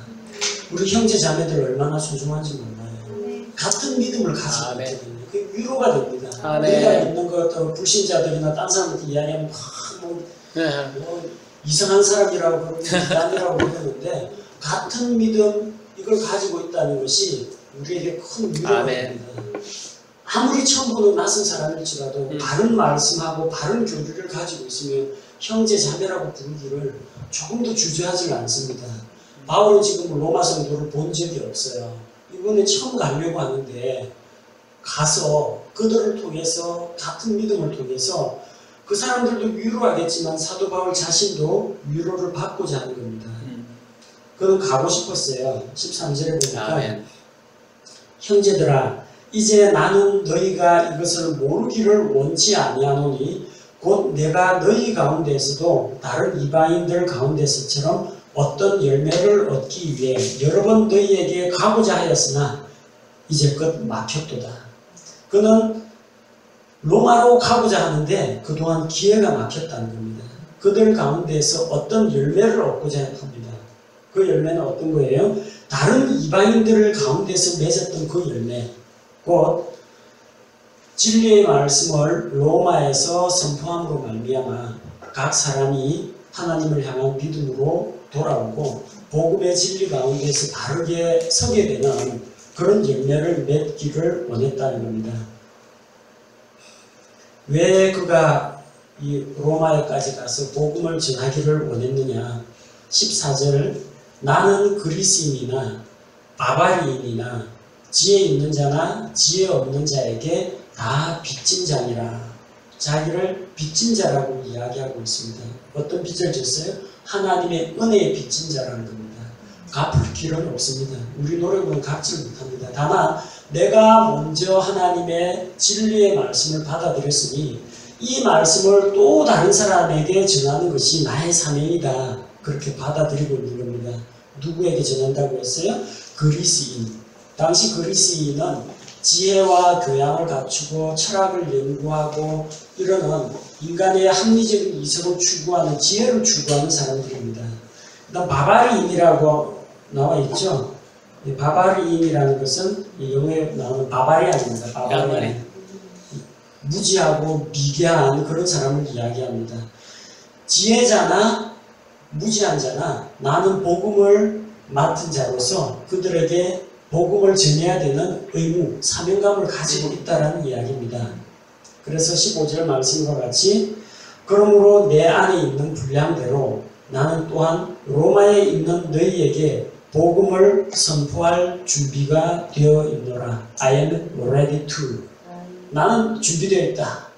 우리 형제 자매들 얼마나 소중한지 몰라요. 같은 믿음을 가지고 있거든요. 그게 위로가 됩니다. 우리가 믿는 것 불신자들이나 딴 사람한테 이야기하면 뭐 이상한 사람이라고 그러고 남이라고 그러는데 같은 믿음 이걸 가지고 있다는 것이 우리에게 큰 위로가 됩니다. 아무리 처음 보는 낯선 사람일지라도 바른 말씀하고 바른 교리를 가지고 있으면 형제 자매라고 부르기를 조금도 주저하지 않습니다. 바울은 지금 로마 성도를 본 적이 없어요. 이번에 처음 가려고 하는데 가서 그들을 통해서 같은 믿음을 통해서 그 사람들도 위로하겠지만 사도 바울 자신도 위로를 받고자 하는 겁니다. 그는 가고 싶었어요. 13절에 보니까 형제들아 이제 나는 너희가 이것을 모르기를 원치 아니하노니 곧 내가 너희 가운데서도 다른 이방인들 가운데서처럼 어떤 열매를 얻기 위해 여러 번 너희에게 가고자 하였으나 이제껏 막혔도다. 그는 로마로 가고자 하는데 그동안 기회가 막혔다는 겁니다. 그들 가운데서 어떤 열매를 얻고자 합니다. 그 열매는 어떤 거예요? 다른 이방인들 가운데서 맺었던 그 열매, 곧 진리의 말씀을 로마에서 선포함으로 말미암아 각 사람이 하나님을 향한 믿음으로 돌아오고 복음의 진리 가운데서 바르게 서게 되는 그런 열매를 맺기를 원했다는 겁니다. 왜 그가 이 로마에까지 가서 복음을 전하기를 원했느냐? 14절 나는 그리스인이나 바바리인이나 지혜 있는 자나 지혜 없는 자에게 다 빚진 자니라. 자기를 빚진 자라고 이야기하고 있습니다. 어떤 빚을 졌어요? 하나님의 은혜의 빚진 자라는 겁니다. 갚을 길은 없습니다. 우리 노력은 갚지 못합니다. 다만 내가 먼저 하나님의 진리의 말씀을 받아들였으니 이 말씀을 또 다른 사람에게 전하는 것이 나의 사명이다. 그렇게 받아들이고 있는 겁니다. 누구에게 전한다고 했어요? 그리스인. 당시 그리스인은 지혜와 교양을 갖추고 철학을 연구하고 이러는 인간의 합리적인 이성을 추구하는 지혜를 추구하는 사람들입니다. 그다음 바바리인이라고 나와 있죠. 이 바바리인이라는 것은 영어에 나오는 바바리안입니다. 바바리안. 무지하고 미개한 그런 사람을 이야기합니다. 지혜자나 무지한 자나 나는 복음을 맡은 자로서 그들에게 복음을 전해야 되는 의무, 사명감을 가지고 있다는 이야기입니다. 그래서 15절 말씀과 같이 그러므로 내 안에 있는 분량대로 나는 또한 로마에 있는 너희에게 복음을 선포할 준비가 되어 있노라. I am ready to. 나는 준비되어 있다.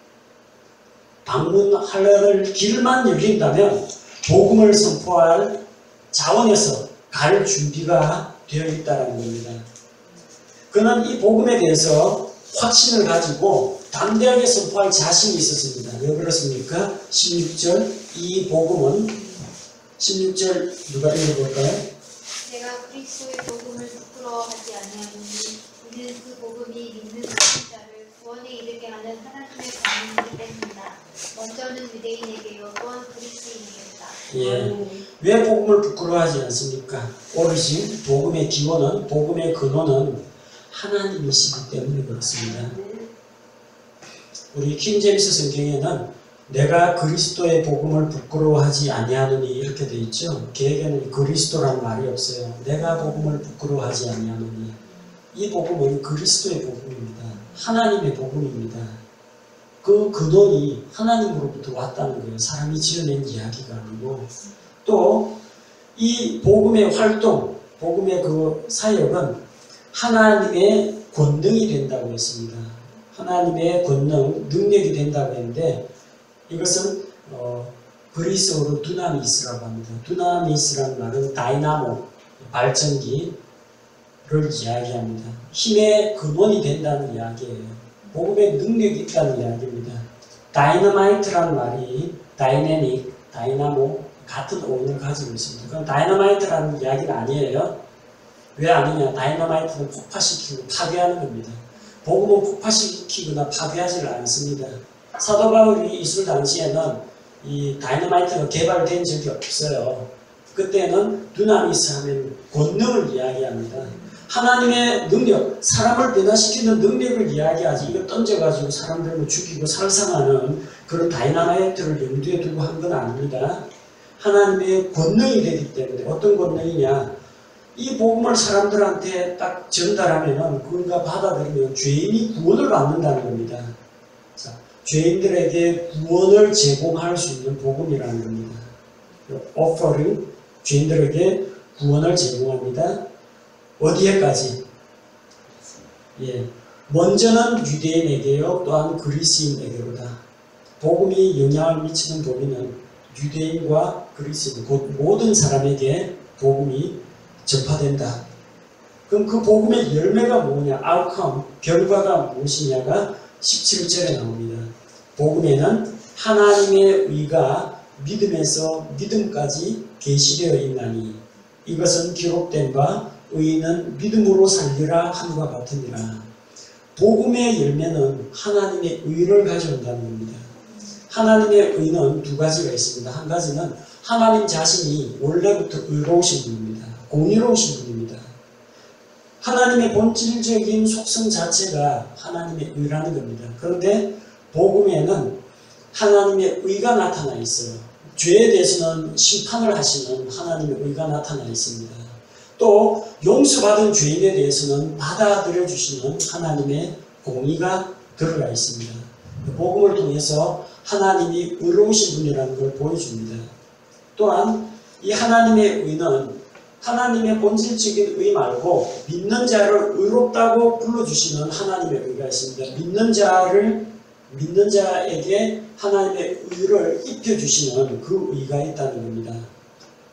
방문하려는 길만 열린다면 복음을 선포할 자원에서 갈 준비가 되어 있다는 겁니다. 그는 이 복음에 대해서 확신을 가지고 담대하게 선포할 자신이 있었습니다. 왜 그렇습니까? 16절 이 복음은 16절 누가 읽어볼까요? 내가 그리스도의 복음을 부끄러워하지 아니하노니 이는 그 복음이 믿는 모든 자를 구원에 이르게 하는 하나님의 권능이기 때문이다. 먼저는 유대인에게요 또한 그리스인에게다. 예. 왜 복음을 부끄러워하지 않습니까? 오리진 복음의 기원은 복음의 근원은 하나님이시기 때문에 그렇습니다. 우리 킹제임스 성경에는 내가 그리스도의 복음을 부끄러워하지 아니하노니 이렇게 되어 있죠. 개혁에는 그리스도라는 말이 없어요. 내가 복음을 부끄러워하지 아니하노니 이 복음은 그리스도의 복음입니다. 하나님의 복음입니다. 그 근원이 하나님으로부터 왔다는 거예요. 사람이 지어낸 이야기가 아니고 또 이 복음의 활동, 복음의 그 사역은 하나님의 권능이 된다고 했습니다. 하나님의 권능, 능력이 된다고 했는데 이것은 그리스어로 두나미스라고 합니다. 두나미스라는 말은 다이나모, 발전기를 이야기합니다. 힘의 근원이 된다는 이야기예요. 복음의 능력이 있다는 이야기입니다. 다이너마이트라는 말이 다이내믹, 다이나모 같은 어원을 가지고 있습니다. 그건 다이너마이트라는 이야기는 아니에요. 왜 아니냐? 다이너마이트는 폭파시키고 파괴하는 겁니다. 복음은 폭파시키거나 파괴하지를 않습니다. 사도 바울이 있을 당시에는 이 다이너마이트가 개발된 적이 없어요. 그때는 두나미스 하면 권능을 이야기합니다. 하나님의 능력, 사람을 변화시키는 능력을 이야기하지 이거 던져가지고 사람들을 죽이고 살상하는 그런 다이너마이트를 염두에 두고 한 건 아닙니다. 하나님의 권능이 되기 때문에 어떤 권능이냐? 이 복음을 사람들한테 딱 전달하면 그걸 받아들이면 죄인이 구원을 받는다는 겁니다. 자, 죄인들에게 구원을 제공할 수 있는 복음이라는 겁니다. offering, 죄인들에게 구원을 제공합니다. 어디에까지? 예, 먼저는 유대인에게요, 또한 그리스인에게로다. 복음이 영향을 미치는 도리는 유대인과 그리스인, 곧 모든 사람에게 복음이 전파된다. 그럼 그 복음의 열매가 뭐냐? outcome, 결과가 무엇이냐가 17절에 나옵니다. 복음에는 하나님의 의가 믿음에서 믿음까지 계시되어 있나니 이것은 기록된 바 의인은 믿음으로 살리라 함과 같으니라. 복음의 열매는 하나님의 의를 가져온다는 겁니다. 하나님의 의는 두 가지가 있습니다. 한 가지는 하나님 자신이 원래부터 의로우신 분입니다. 공의로우신 분입니다. 하나님의 본질적인 속성 자체가 하나님의 의라는 겁니다. 그런데 복음에는 하나님의 의가 나타나 있어요. 죄에 대해서는 심판을 하시는 하나님의 의가 나타나 있습니다. 또 용서받은 죄인에 대해서는 받아들여 주시는 하나님의 공의가 들어가 있습니다. 복음을 통해서 하나님이 의로우신 분이라는 걸 보여줍니다. 또한 이 하나님의 의는 하나님의 본질적인 의 말고 믿는 자를 의롭다고 불러주시는 하나님의 의가 있습니다. 믿는 자에게 하나님의 의를 입혀주시는 그 의가 있다는 겁니다.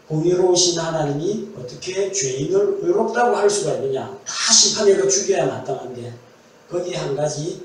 공의로우신 하나님이 어떻게 죄인을 의롭다고 할 수가 있느냐? 다 심판해가 죽여야 마땅한데 거기에 한 가지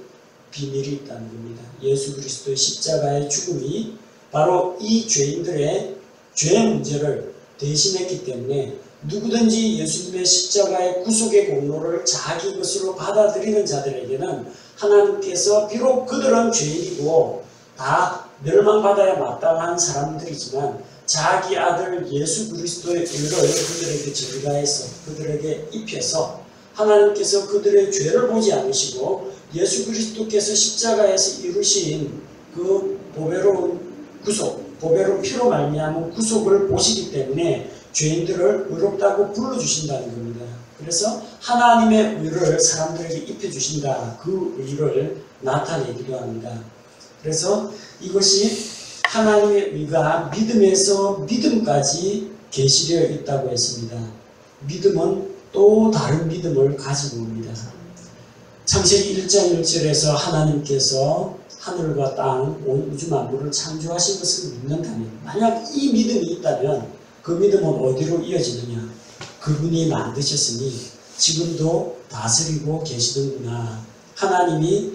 비밀이 있다는 겁니다. 예수 그리스도의 십자가의 죽음이 바로 이 죄인들의 죄 문제를 대신했기 때문에 누구든지 예수님의 십자가의 구속의 공로를 자기 것으로 받아들이는 자들에게는 하나님께서 비록 그들은 죄인이고 다 멸망받아야 마땅한 사람들이지만 자기 아들 예수 그리스도의 의를 그들에게 전가해서 그들에게 입혀서 하나님께서 그들의 죄를 보지 않으시고 예수 그리스도께서 십자가에서 이루신 그 보배로운 구속, 보배로운 피로 말미암은 구속을 보시기 때문에 죄인들을 의롭다고 불러주신다는 겁니다. 그래서 하나님의 의를 사람들에게 입혀주신다. 그 의를 나타내기도 합니다. 그래서 이것이 하나님의 의가 믿음에서 믿음까지 계시되어 있다고 했습니다. 믿음은 또 다른 믿음을 가지고 옵니다. 창세기 1장 1절에서 하나님께서 하늘과 땅, 온 우주 만물을 창조하신 것을 믿는다면, 만약 이 믿음이 있다면 그 믿음은 어디로 이어지느냐? 그분이 만드셨으니 지금도 다스리고 계시는구나. 하나님이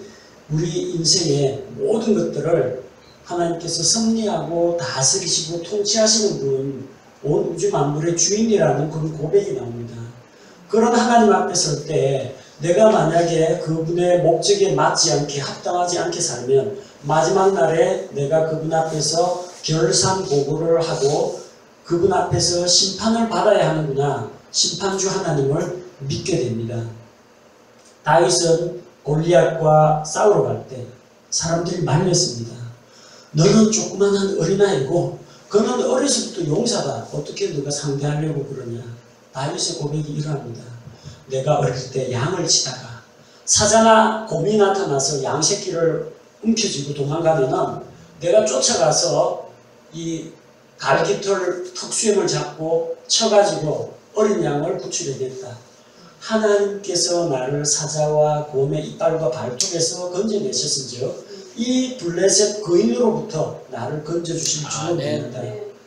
우리 인생의 모든 것들을 하나님께서 섭리하고 다스리시고 통치하시는 분, 온 우주 만물의 주인이라는 그런 고백이 나옵니다. 그런 하나님 앞에 설 때 내가 만약에 그분의 목적에 맞지 않게, 합당하지 않게 살면 마지막 날에 내가 그분 앞에서 결산보고를 하고 그분 앞에서 심판을 받아야 하는구나. 심판주 하나님을 믿게 됩니다. 다윗은 골리앗과 싸우러 갈 때 사람들이 말렸습니다. 너는 조그만한 어린아이고 그는 어려서부터 용사다. 어떻게 너가 상대하려고 그러냐. 다윗의 고백이 이러합니다. 내가 어릴 때 양을 치다가 사자나 곰이 나타나서 양 새끼를 움켜쥐고 도망가면은 내가 쫓아가서 이 갈기털 턱수염을 잡고 쳐가지고 어린 양을 구출해냈다. 하나님께서 나를 사자와 곰의 이빨과 발톱에서 건져내셨은즉 이 블레셋 거인으로부터 나를 건져주실 줄을 믿는다.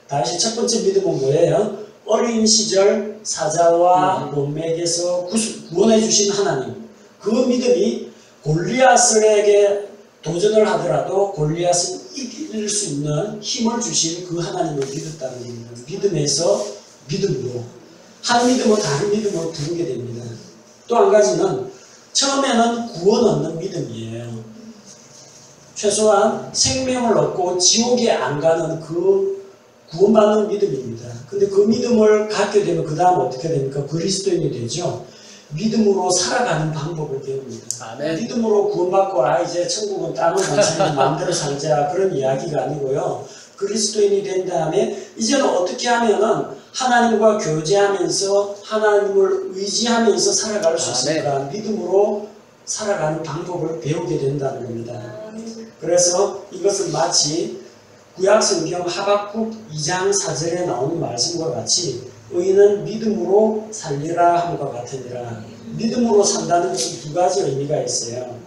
다윗의 첫 번째 믿음은 뭐예요? 어린 시절 사자와 곰에게서 구원해 주신 하나님, 그 믿음이 골리앗에게 도전을 하더라도 골리앗은 이길 수 있는 힘을 주신 그 하나님을 믿었다는 겁니다. 믿음에서 믿음으로, 한 믿음은 다른 믿음으로 부르게 됩니다. 또 한 가지는 처음에는 구원 얻는 믿음이에요. 최소한 생명을 얻고 지옥에 안 가는 그 구원받는 믿음입니다. 근데 그 믿음을 갖게 되면 그 다음 어떻게 됩니까? 그리스도인이 되죠. 믿음으로 살아가는 방법을 배웁니다. 아멘. 믿음으로 구원받고 이제 천국은 땅을 만사님 마음대로 살자 그런 이야기가 아니고요. 그리스도인이 된 다음에 이제는 어떻게 하면은 하나님과 교제하면서 하나님을 의지하면서 살아갈 수 있을까? 믿음으로 살아가는 방법을 배우게 된다는 겁니다. 그래서 이것은 마치 구약성경 하박국 2장 4절에 나오는 말씀과 같이 의인은 믿음으로 살리라 함과 같으니라. 믿음으로 산다는 것은 두 가지 의미가 있어요.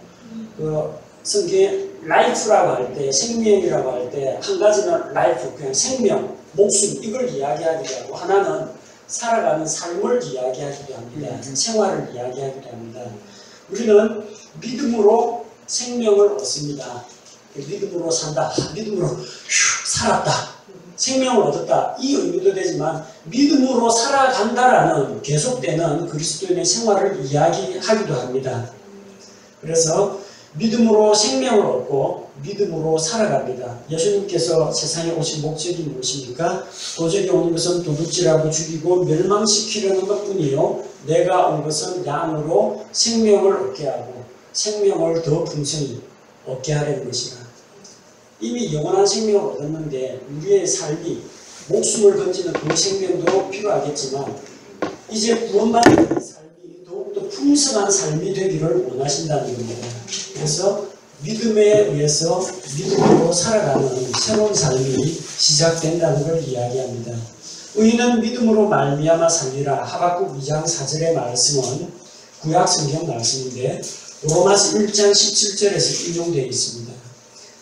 그 성경에 라이프라고 할 때, 생명이라고 할 때 한 가지는 라이프, 그냥 생명, 목숨 이걸 이야기하기도 하고 하나는 살아가는 삶을 이야기하기도 합니다. 생활을 이야기하기도 합니다. 우리는 믿음으로 생명을 얻습니다. 믿음으로 산다. 믿음으로 살았다. 생명을 얻었다. 이 의미도 되지만 믿음으로 살아간다라는 계속되는 그리스도인의 생활을 이야기하기도 합니다. 그래서 믿음으로 생명을 얻고 믿음으로 살아갑니다. 예수님께서 세상에 오신 목적이 무엇입니까? 도적이 오는 것은 도둑질하고 죽이고 멸망시키려는 것뿐이요 내가 온 것은 양으로 생명을 얻게 하고 생명을 더 풍성히 얻게 하려는 것이라. 이미 영원한 생명을 얻었는데 우리의 삶이 목숨을 건지는 그 생명도 필요하겠지만 이제 구원받는 삶이 더욱더 풍성한 삶이 되기를 원하신다는 겁니다. 그래서 믿음에 의해서 믿음으로 살아가는 새로운 삶이 시작된다는 걸 이야기합니다. 의인은 믿음으로 말미암아 살리라. 하박국 2장 4절의 말씀은 구약 성경 말씀인데 로마서 1장 17절에서 인용되어 있습니다.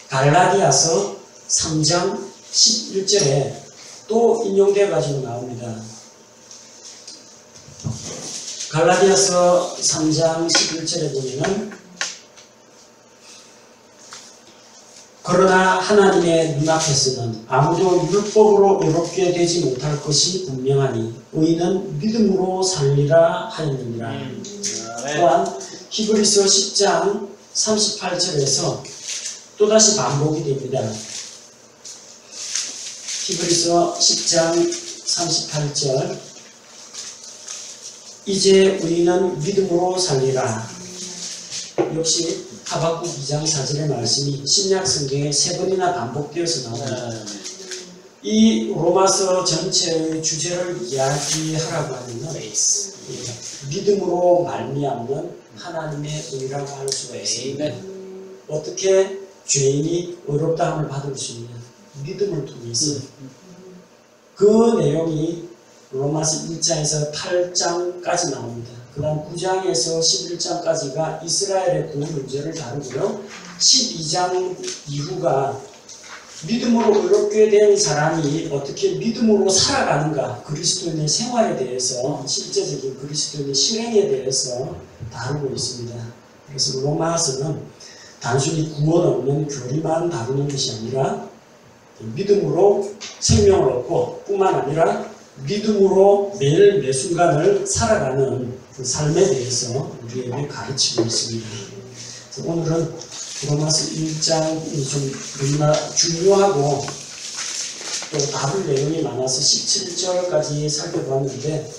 갈라디아서 3장 11절에 또 인용되어 가지고 나옵니다. 갈라디아서 3장 11절에 보면은 그러나 하나님의 눈앞에서는 아무도 율법으로 의롭게 되지 못할 것이 분명하니 의인은 믿음으로 살리라 하였느니라. 또한 히브리서 10장 38절에서 또다시 반복이 됩니다. 히브리서 10장 38절 이제 우리는 믿음으로 살리라. 역시 하박국 2장 4절의 말씀이 신약 성경에 3번이나 반복되어서 나옵니다. 이 로마서 전체의 주제를 이야기하라고 하면은 믿음으로 말미암는 하나님의 의라고 할 수가 있습니다. 어떻게 죄인이 의롭다함을 받을 수 있는 믿음을 통해서 그 내용이 로마서 1장에서 8장까지 나옵니다. 그 다음 9장에서 11장까지가 이스라엘의 구원 문제를 다루고요. 12장 이후가 믿음으로 의롭게 된 사람이 어떻게 믿음으로 살아가는가, 그리스도인의 생활에 대해서, 실제적인 그리스도인의 실행에 대해서 다루고 있습니다. 그래서 로마서는 단순히 구원 없는 교리만 다루는 것이 아니라 믿음으로 생명을 얻고 뿐만 아니라 믿음으로 매일 매 순간을 살아가는 그 삶에 대해서 우리에게 가르치고 있습니다. 오늘은 로마서 1장이 좀 너무나 중요하고 또 다룰 내용이 많아서 17절까지 살펴봤는데,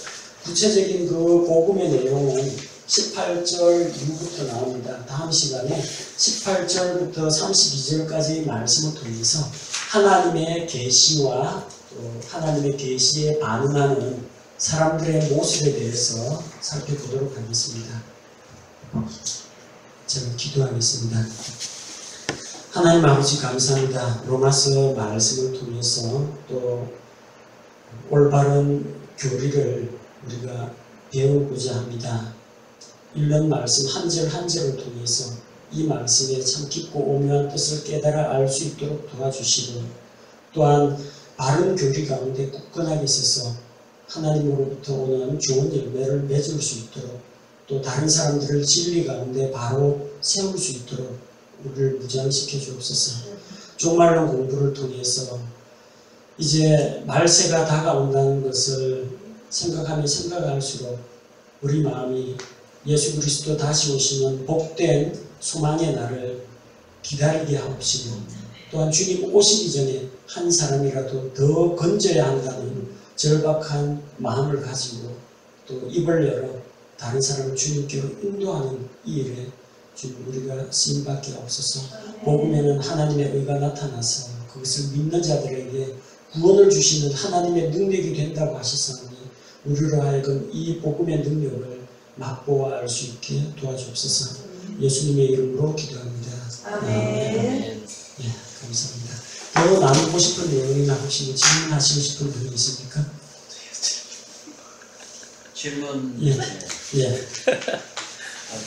구체적인 그 복음의 내용은 18절 이후부터 나옵니다. 다음 시간에 18절부터 32절까지 말씀을 통해서 하나님의 계시와 또 하나님의 계시에 반응하는 사람들의 모습에 대해서 살펴보도록 하겠습니다. 제가 기도하겠습니다. 하나님 아버지 감사합니다. 로마서 말씀을 통해서 또 올바른 교리를 우리가 배우고자 합니다. 읽는 말씀 한 절 한 절을 통해서 이 말씀에 참 깊고 오묘한 뜻을 깨달아 알 수 있도록 도와주시고, 또한 바른 교리 가운데 굳건하게 있어서 하나님으로부터 오는 좋은 열매를 맺을 수 있도록, 또 다른 사람들을 진리 가운데 바로 세울 수 있도록 우리를 무장시켜 주옵소서. 종말론 공부를 통해서 이제 말세가 다가온다는 것을 생각하면 생각할수록 우리 마음이 예수 그리스도 다시 오시는 복된 소망의 날을 기다리게 하옵시고, 또한 주님 오시기 전에 한 사람이라도 더 건져야 한다는 절박한 마음을 가지고 또 입을 열어 다른 사람을 주님께로 인도하는 이 일에 주님 우리가 쓰임받게 없어서, 복음에는 하나님의 의가 나타나서 그것을 믿는 자들에게 구원을 주시는 하나님의 능력이 된다고 하셨사오니, 우리로 하여금 이 복음의 능력을 맛보아 알 수 있게 도와주옵소서. 예수님의 이름으로 기도합니다. 아멘. 예, 감사합니다. 더 나누고 싶은 내용이나 혹시 질문하시고 싶은 분이 있습니까? 질문. 예. 예.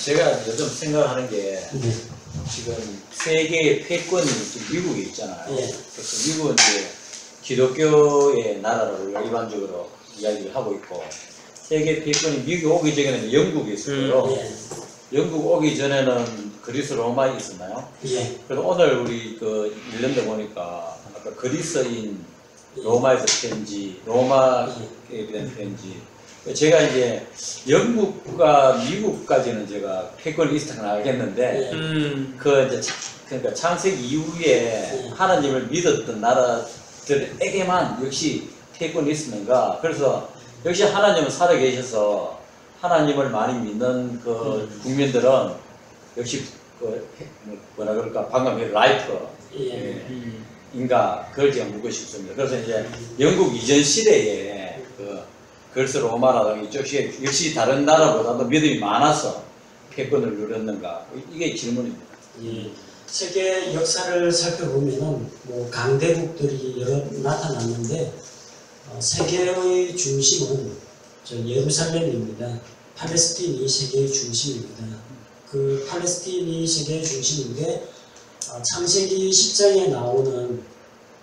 제가 요즘 생각하는 게 예. 지금 세계의 패권이 지금 미국에 있잖아요. 예. 그래서 미국은 이제 기독교의 나라라고 일반적으로 이야기를 하고 있고, 세계 패권이 미국에 오기 전에는 영국에 있었고요. 예. 영국 오기 전에는 그리스 로마에 있었나요? 예. 그래서 오늘 우리 그 읽는데 보니까 아까 그리스인 로마에서 편지, 로마에 대한 편지. 제가 이제 영국과 미국까지는 제가 패권이 있었다고 알겠는데, 그 이제 그러니까 창세기 이후에 하나님을 믿었던 나라들에게만 역시 패권이 있었는가? 그래서 역시 하나님은 살아 계셔서 하나님을 많이 믿는 그 국민들은 역시 그 뭐라 그럴까, 방금 라이프 인가 그걸 제가 묻고 싶습니다. 그래서 이제 영국 이전 시대에 그 그리스 로마라든지 역시 다른 나라보다도 믿음이 많아서 패권을 누렸는가, 이게 질문입니다. 예. 세계 역사를 살펴보면은 뭐 강대국들이 여러 나타났는데, 세계의 중심은 예루살렘입니다. 팔레스틴이 세계의 중심입니다. 그 팔레스틴이 세계의 중심인데, 창세기 10장에 나오는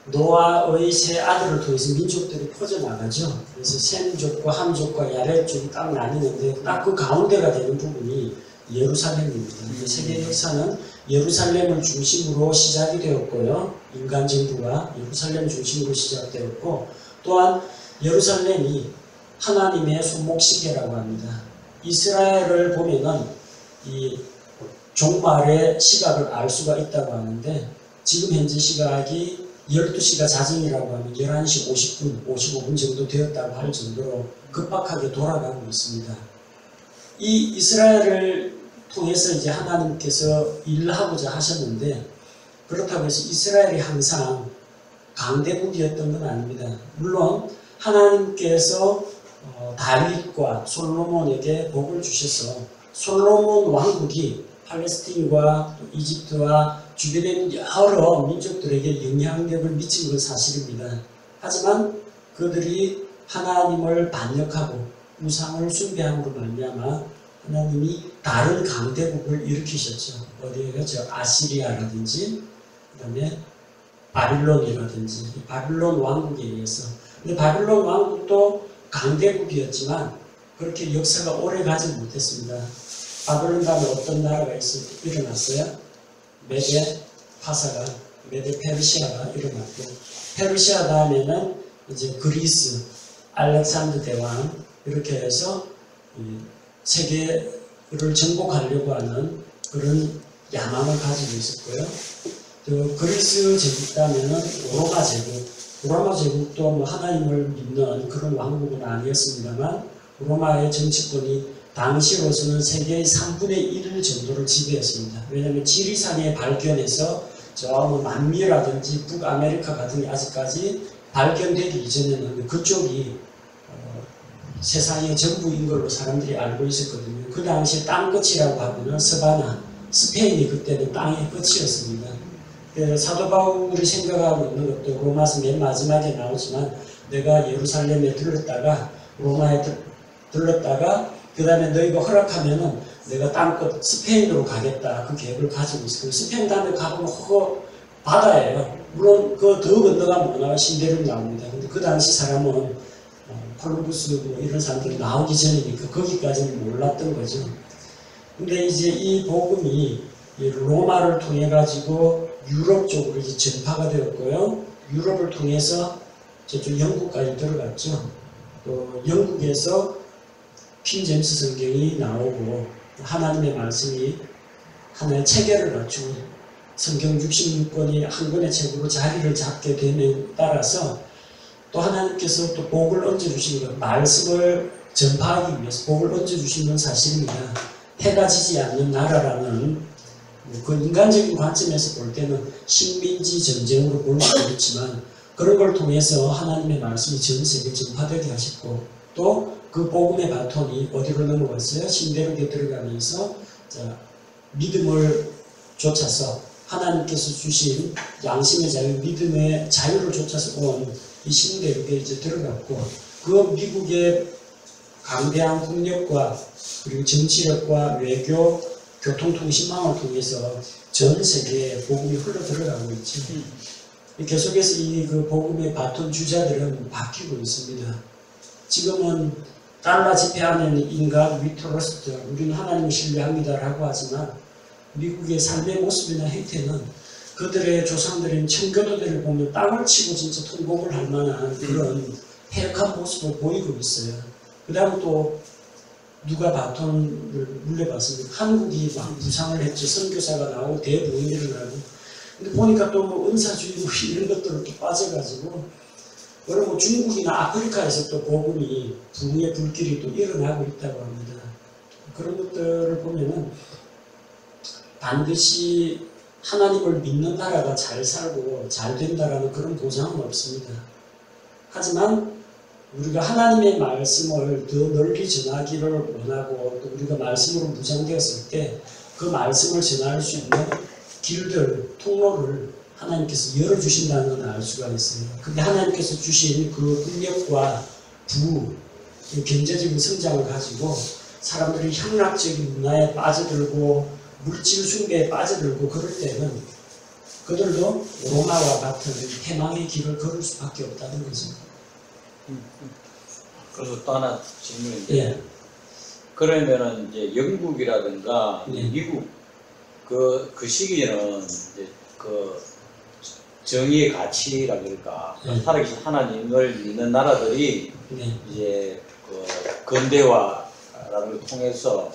노아의 세 아들을 통해서 민족들이 퍼져나가죠. 그래서 셈족과 함족과 야렛족이 딱 나뉘는데, 딱 그 가운데가 되는 부분이 예루살렘입니다. 세계 역사는 예루살렘을 중심으로 시작이 되었고요. 인간 정부가 예루살렘 중심으로 시작되었고, 또한 예루살렘이 하나님의 손목시계라고 합니다. 이스라엘을 보면은 이 종말의 시각을 알 수가 있다고 하는데, 지금 현재 시각이 12시가 자정이라고 하면 11시 50분, 55분 정도 되었다고 할 정도로 급박하게 돌아가고 있습니다. 이 이스라엘을 통해서 이제 하나님께서 일하고자 하셨는데, 그렇다고 해서 이스라엘이 항상 강대국이었던 건 아닙니다. 물론 하나님께서 다윗과 솔로몬에게 복을 주셔서 솔로몬 왕국이 팔레스틴과 또 이집트와 주변에 있는 여러 민족들에게 영향력을 미친 건 사실입니다. 하지만 그들이 하나님을 반역하고 우상을 숭배함으로 말미암아 하나님이 다른 강대국을 일으키셨죠. 어디에요? 저 아시리아라든지 그다음에 바빌론이라든지 이 바빌론 왕국에 의해서. 근데 바빌론 왕국도 강대국이었지만 그렇게 역사가 오래 가지 못했습니다. 바벨론 다음에 어떤 나라가 일어났어요? 메데 파사가, 메데 페르시아가 일어났고, 페르시아 다음에는 이제 그리스, 알렉산더 대왕 이렇게 해서 세계를 정복하려고 하는 그런 야망을 가지고 있었고요. 또 그리스 제국 다음에는 로마 제국, 로마 제국도 뭐 하나님을 믿는 그런 왕국은 아니었습니다만 로마의 정치권이 당시로서는 세계의 3분의 1 정도를 지배했습니다. 왜냐하면 지리산의 발견에서 저 남미라든지 북아메리카 같은 게 아직까지 발견되기 이전에는 그쪽이 세상의 전부인 걸로 사람들이 알고 있었거든요. 그 당시에 땅끝이라고 하면은 서바나, 스페인이 그때는 땅의 끝이었습니다. 사도 바울이 생각하고 있는 것도 로마서 맨 마지막에 나오지만 내가 예루살렘에 들렀다가 로마에 들렀다가 그 다음에 너희가 허락하면은 내가 땅끝 스페인으로 가겠다 그 계획을 가지고 있어요. 스페인 다음에 가보면 그거 바다예요. 물론 그 더 건너가면 뭐나 신대륙 나옵니다. 근데 그 당시 사람은 콜럼부스 뭐 이런 사람들이 나오기 전이니까 거기까지는 몰랐던 거죠. 근데 이제 이 복음이 로마를 통해 가지고 유럽 쪽으로 이제 전파가 되었고요. 유럽을 통해서 저쪽 영국까지 들어갔죠. 또 영국에서 킹 제임스 성경이 나오고 하나님의 말씀이 하나의 체계를 갖추고 성경 66권이 한 권의 책으로 자리를 잡게 됨에 따라서 또 하나님께서 또 복을 얹어주신 것, 말씀을 전파하기 위해서 복을 얹어주신 건 사실입니다. 해가 지지 않는 나라라는 그 인간적인 관점에서 볼 때는 식민지 전쟁으로 볼 수도 있지만 그런 걸 통해서 하나님의 말씀이 전 세계에 전파되게 하셨고 또 그 복음의 바톤이 어디로 넘어갔어요? 신대륙에 들어가면서 믿음을 좇아서 하나님께서 주신 양심의 자유, 믿음의 자유를 좇아서 온 이 신대륙에 이제 들어갔고 그 미국의 강대한 국력과 그리고 정치력과 외교, 교통통신망을 통해서 전 세계에 복음이 흘러 들어가고 있죠. 계속해서 이 그 복음의 바톤 주자들은 바뀌고 있습니다. 지금은 달러 지폐하는 인간 위트러스트, 우리는 하나님을 신뢰합니다라고 하지만 미국의 삶의 모습이나 행태는 그들의 조상들인 청교도들을 보면 땅을 치고 진짜 통곡을 할 만한 그런 해역한 모습을 보이고 있어요. 그 다음에 또 누가 바톤을 물려봤습니까? 한국이 막 부상을 했죠. 선교사가 나오고 대부흥이 일어나고. 근데 보니까 또 뭐 은사주의 뭐 이런 것들로 또 빠져가지고 그리고 중국이나 아프리카에서 또 복음이 부흥의 불길이 또 일어나고 있다고 합니다. 그런 것들을 보면은 반드시 하나님을 믿는 나라가 잘 살고 잘 된다라는 그런 보장은 없습니다. 하지만 우리가 하나님의 말씀을 더 널리 전하기를 원하고 또 우리가 말씀으로 무장되었을 때 그 말씀을 전할 수 있는 길들, 통로를 하나님께서 열어주신다는 걸 알 수가 있어요. 근데 하나님께서 주신 그 능력과 부, 경제적인 성장을 가지고 사람들이 향락적인 문화에 빠져들고 물질 숭배에 빠져들고 그럴 때는 그들도 로마와 같은 패망의 길을 걸을 수밖에 없다는 거죠. 그래서 또 하나 질문인데 예. 그러면은 이제 영국이라든가 네. 미국 그 시기에는 이제 그 정의의 가치라 그럴까 네. 살아계신 하나님을 믿는 나라들이 네. 이제 그 근대화라는 걸 통해서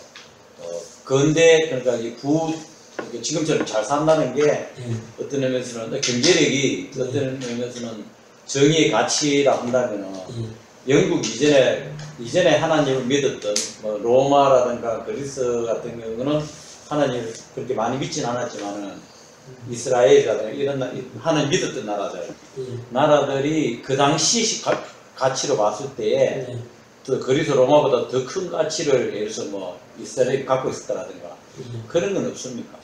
근대 그러니까 이 지금처럼 잘 산다는 게 네. 어떤 의미에서는 경제력이 네. 어떤 의미에서는 정의의 가치라 한다면은 네. 영국 이전에 하나님을 믿었던 뭐 로마라든가 그리스 같은 경우는 하나님을 그렇게 많이 믿지는 않았지만은 이스라엘이라든가 이런 하나님 믿었던 나라들이 그 당시 가치로 봤을 때에 네. 또 그리스 로마보다 더 큰 가치를 예를 들어서 뭐 이스라엘이 갖고 있었다라든가 그런 건 없습니까?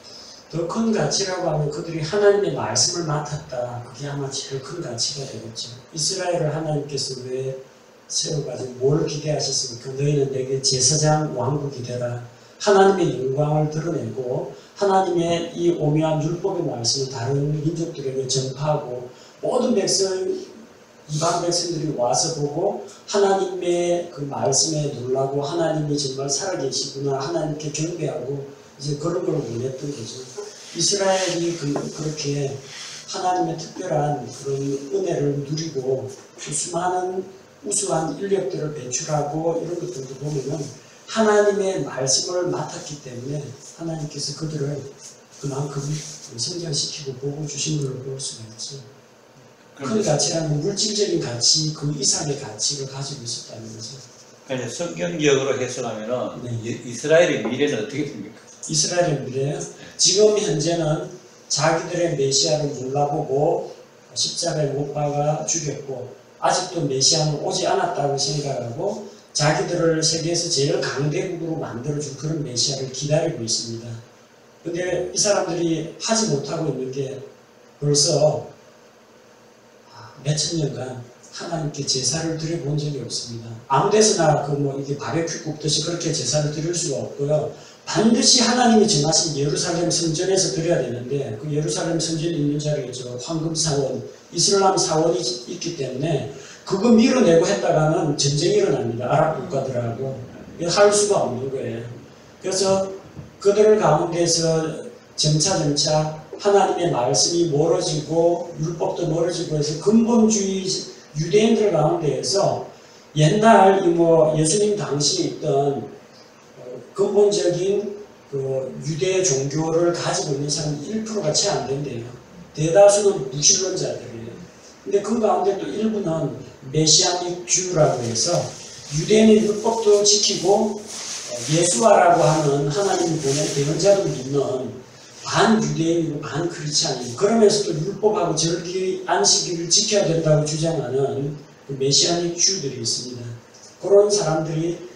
더 큰 가치라고 하면 그들이 하나님의 말씀을 맡았다. 그게 아마 제일 큰 가치가 되겠죠. 이스라엘을 하나님께서 왜 세워가지고 뭘 기대하셨습니까? 너희는 내게 제사장 왕국이 되라. 하나님의 영광을 드러내고 하나님의 이 오묘한 율법의 말씀을 다른 민족들에게 전파하고 모든 백성, 이방 백성들이 와서 보고 하나님의 그 말씀에 놀라고 하나님이 정말 살아계시구나, 하나님께 경배하고 이제 그런 걸 원했던 거죠. 이스라엘이 그렇게 하나님의 특별한 그런 은혜를 누리고 수많은 우수한 인력들을 배출하고 이런 것들도 보면은 하나님의 말씀을 맡았기 때문에 하나님께서 그들을 그만큼 성장시키고 복을 주신 걸 볼 수가 있죠. 큰 가치라는 물질적인 가치, 그 이상의 가치를 가지고 있었다는 거죠. 그러니까 성경적으로 해석하면은 네. 이스라엘의 미래는 어떻게 됩니까? 이스라엘의 미래요. 지금 현재는 자기들의 메시아를 몰라보고 십자가에 못 박아 죽였고 아직도 메시아는 오지 않았다고 생각하고 자기들을 세계에서 제일 강대국으로 만들어줄 그런 메시아를 기다리고 있습니다. 근데 이 사람들이 하지 못하고 있는 게 벌써 몇천 년간 하나님께 제사를 드려본 적이 없습니다. 아무 데서나 이게 바베큐 굽듯이 그렇게 제사를 드릴 수가 없고요. 반드시 하나님이 정하신 예루살렘 성전에서 드려야 되는데 그 예루살렘 성전이 있는 자리에 황금 사원, 이슬람 사원이 있기 때문에 그거 밀어내고 했다가는 전쟁이 일어납니다. 아랍 국가들하고. 할 수가 없는 거예요. 그래서 그들 가운데서 점차 하나님의 말씀이 멀어지고 율법도 멀어지고 해서 근본주의 유대인들 가운데에서 옛날 예수님 당시에 있던 근본적인 그 유대 종교를 가지고 있는 사람이 1%가 채 안 된대요. 대다수는 무신론자들이에요. 근데 그 가운데 또 일부는 메시아닉 주라고 해서 유대인의 율법도 지키고 예수아라고 하는 하나님이 보낸 대언자도 믿는 반유대인이고 반크리스찬이고 그러면서도 율법하고 절기 안식일을 지켜야 된다고 주장하는 그 메시아닉 주들이 있습니다. 그런 사람들이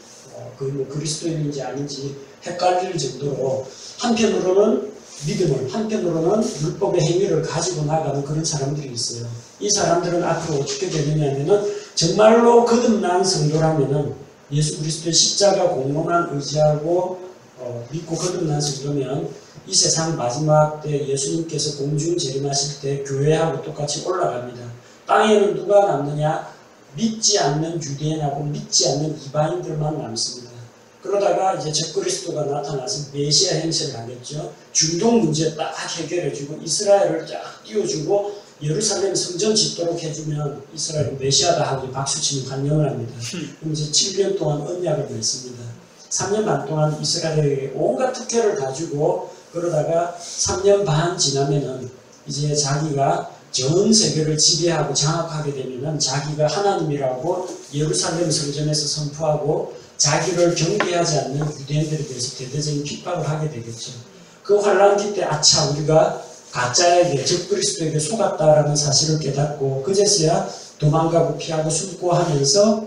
그리스도인인지 아닌지 헷갈릴 정도로 한편으로는 믿음을, 한편으로는 율법의 행위를 가지고 나가는 그런 사람들이 있어요. 이 사람들은 앞으로 어떻게 되느냐면은 정말로 거듭난 성도라면은 예수 그리스도의 십자가 공로만 의지하고 믿고 거듭난 성도면 이 세상 마지막 때 예수님께서 공중 재림하실 때 교회하고 똑같이 올라갑니다. 땅에는 누가 남느냐? 믿지 않는 유대인하고 믿지 않는 이방인들만 남습니다. 그러다가 이제 적그리스도가 나타나서 메시아 행세를 하겠죠. 중동 문제 딱 해결해주고 이스라엘을 쫙 띄워주고 예루살렘 성전 짓도록 해주면 이스라엘 메시아다 하고 박수치면 환영을 합니다. 그럼 이제 7년 동안 언약을 맺습니다. 3년 반 동안 이스라엘에게 온갖 특혜를 다 주고 그러다가 3년 반 지나면은 이제 자기가 전 세계를 지배하고 장악하게 되면은 자기가 하나님이라고 예루살렘 성전에서 선포하고 자기를 경배하지 않는 유대인들에 대해서 대대적인 핍박을 하게 되겠죠. 그 환란기 때 아차 우리가 가짜에게 적그리스도에게 속았다라는 사실을 깨닫고 그제서야 도망가고 피하고 숨고 하면서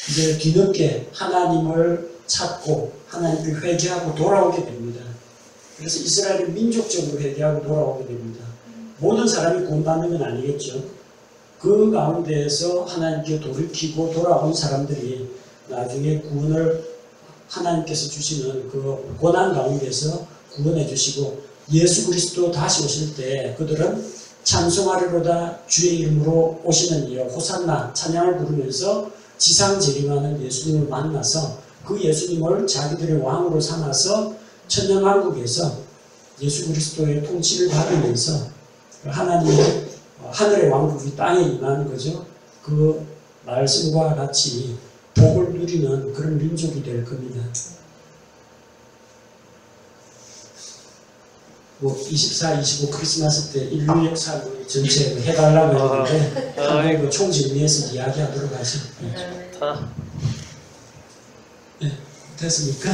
이제 뒤늦게 하나님을 찾고 하나님께 회개하고 돌아오게 됩니다. 그래서 이스라엘이 민족적으로 회개하고 돌아오게 됩니다. 모든 사람이 구원받는 건 아니겠죠. 그 가운데에서 하나님께 돌이키고 돌아온 사람들이 나중에 구원을 하나님께서 주시는 그 고난 가운데서 구원해 주시고 예수 그리스도 다시 오실 때 그들은 찬송하리로다 주의 이름으로 오시는 이여 호산나 찬양을 부르면서 지상 재림하는 예수님을 만나서 그 예수님을 자기들의 왕으로 삼아서 천년왕국에서 예수 그리스도의 통치를 받으면서 하나님의 하늘의 왕국이 땅에 임하는 거죠. 그 말씀과 같이 복을 누리는 그런 민족이 될 겁니다. 24, 25 크리스마스 때 인류 역사 전체 해달라고 했는데 한번 총정리해서 이야기하도록 하죠. 네. 됐습니까?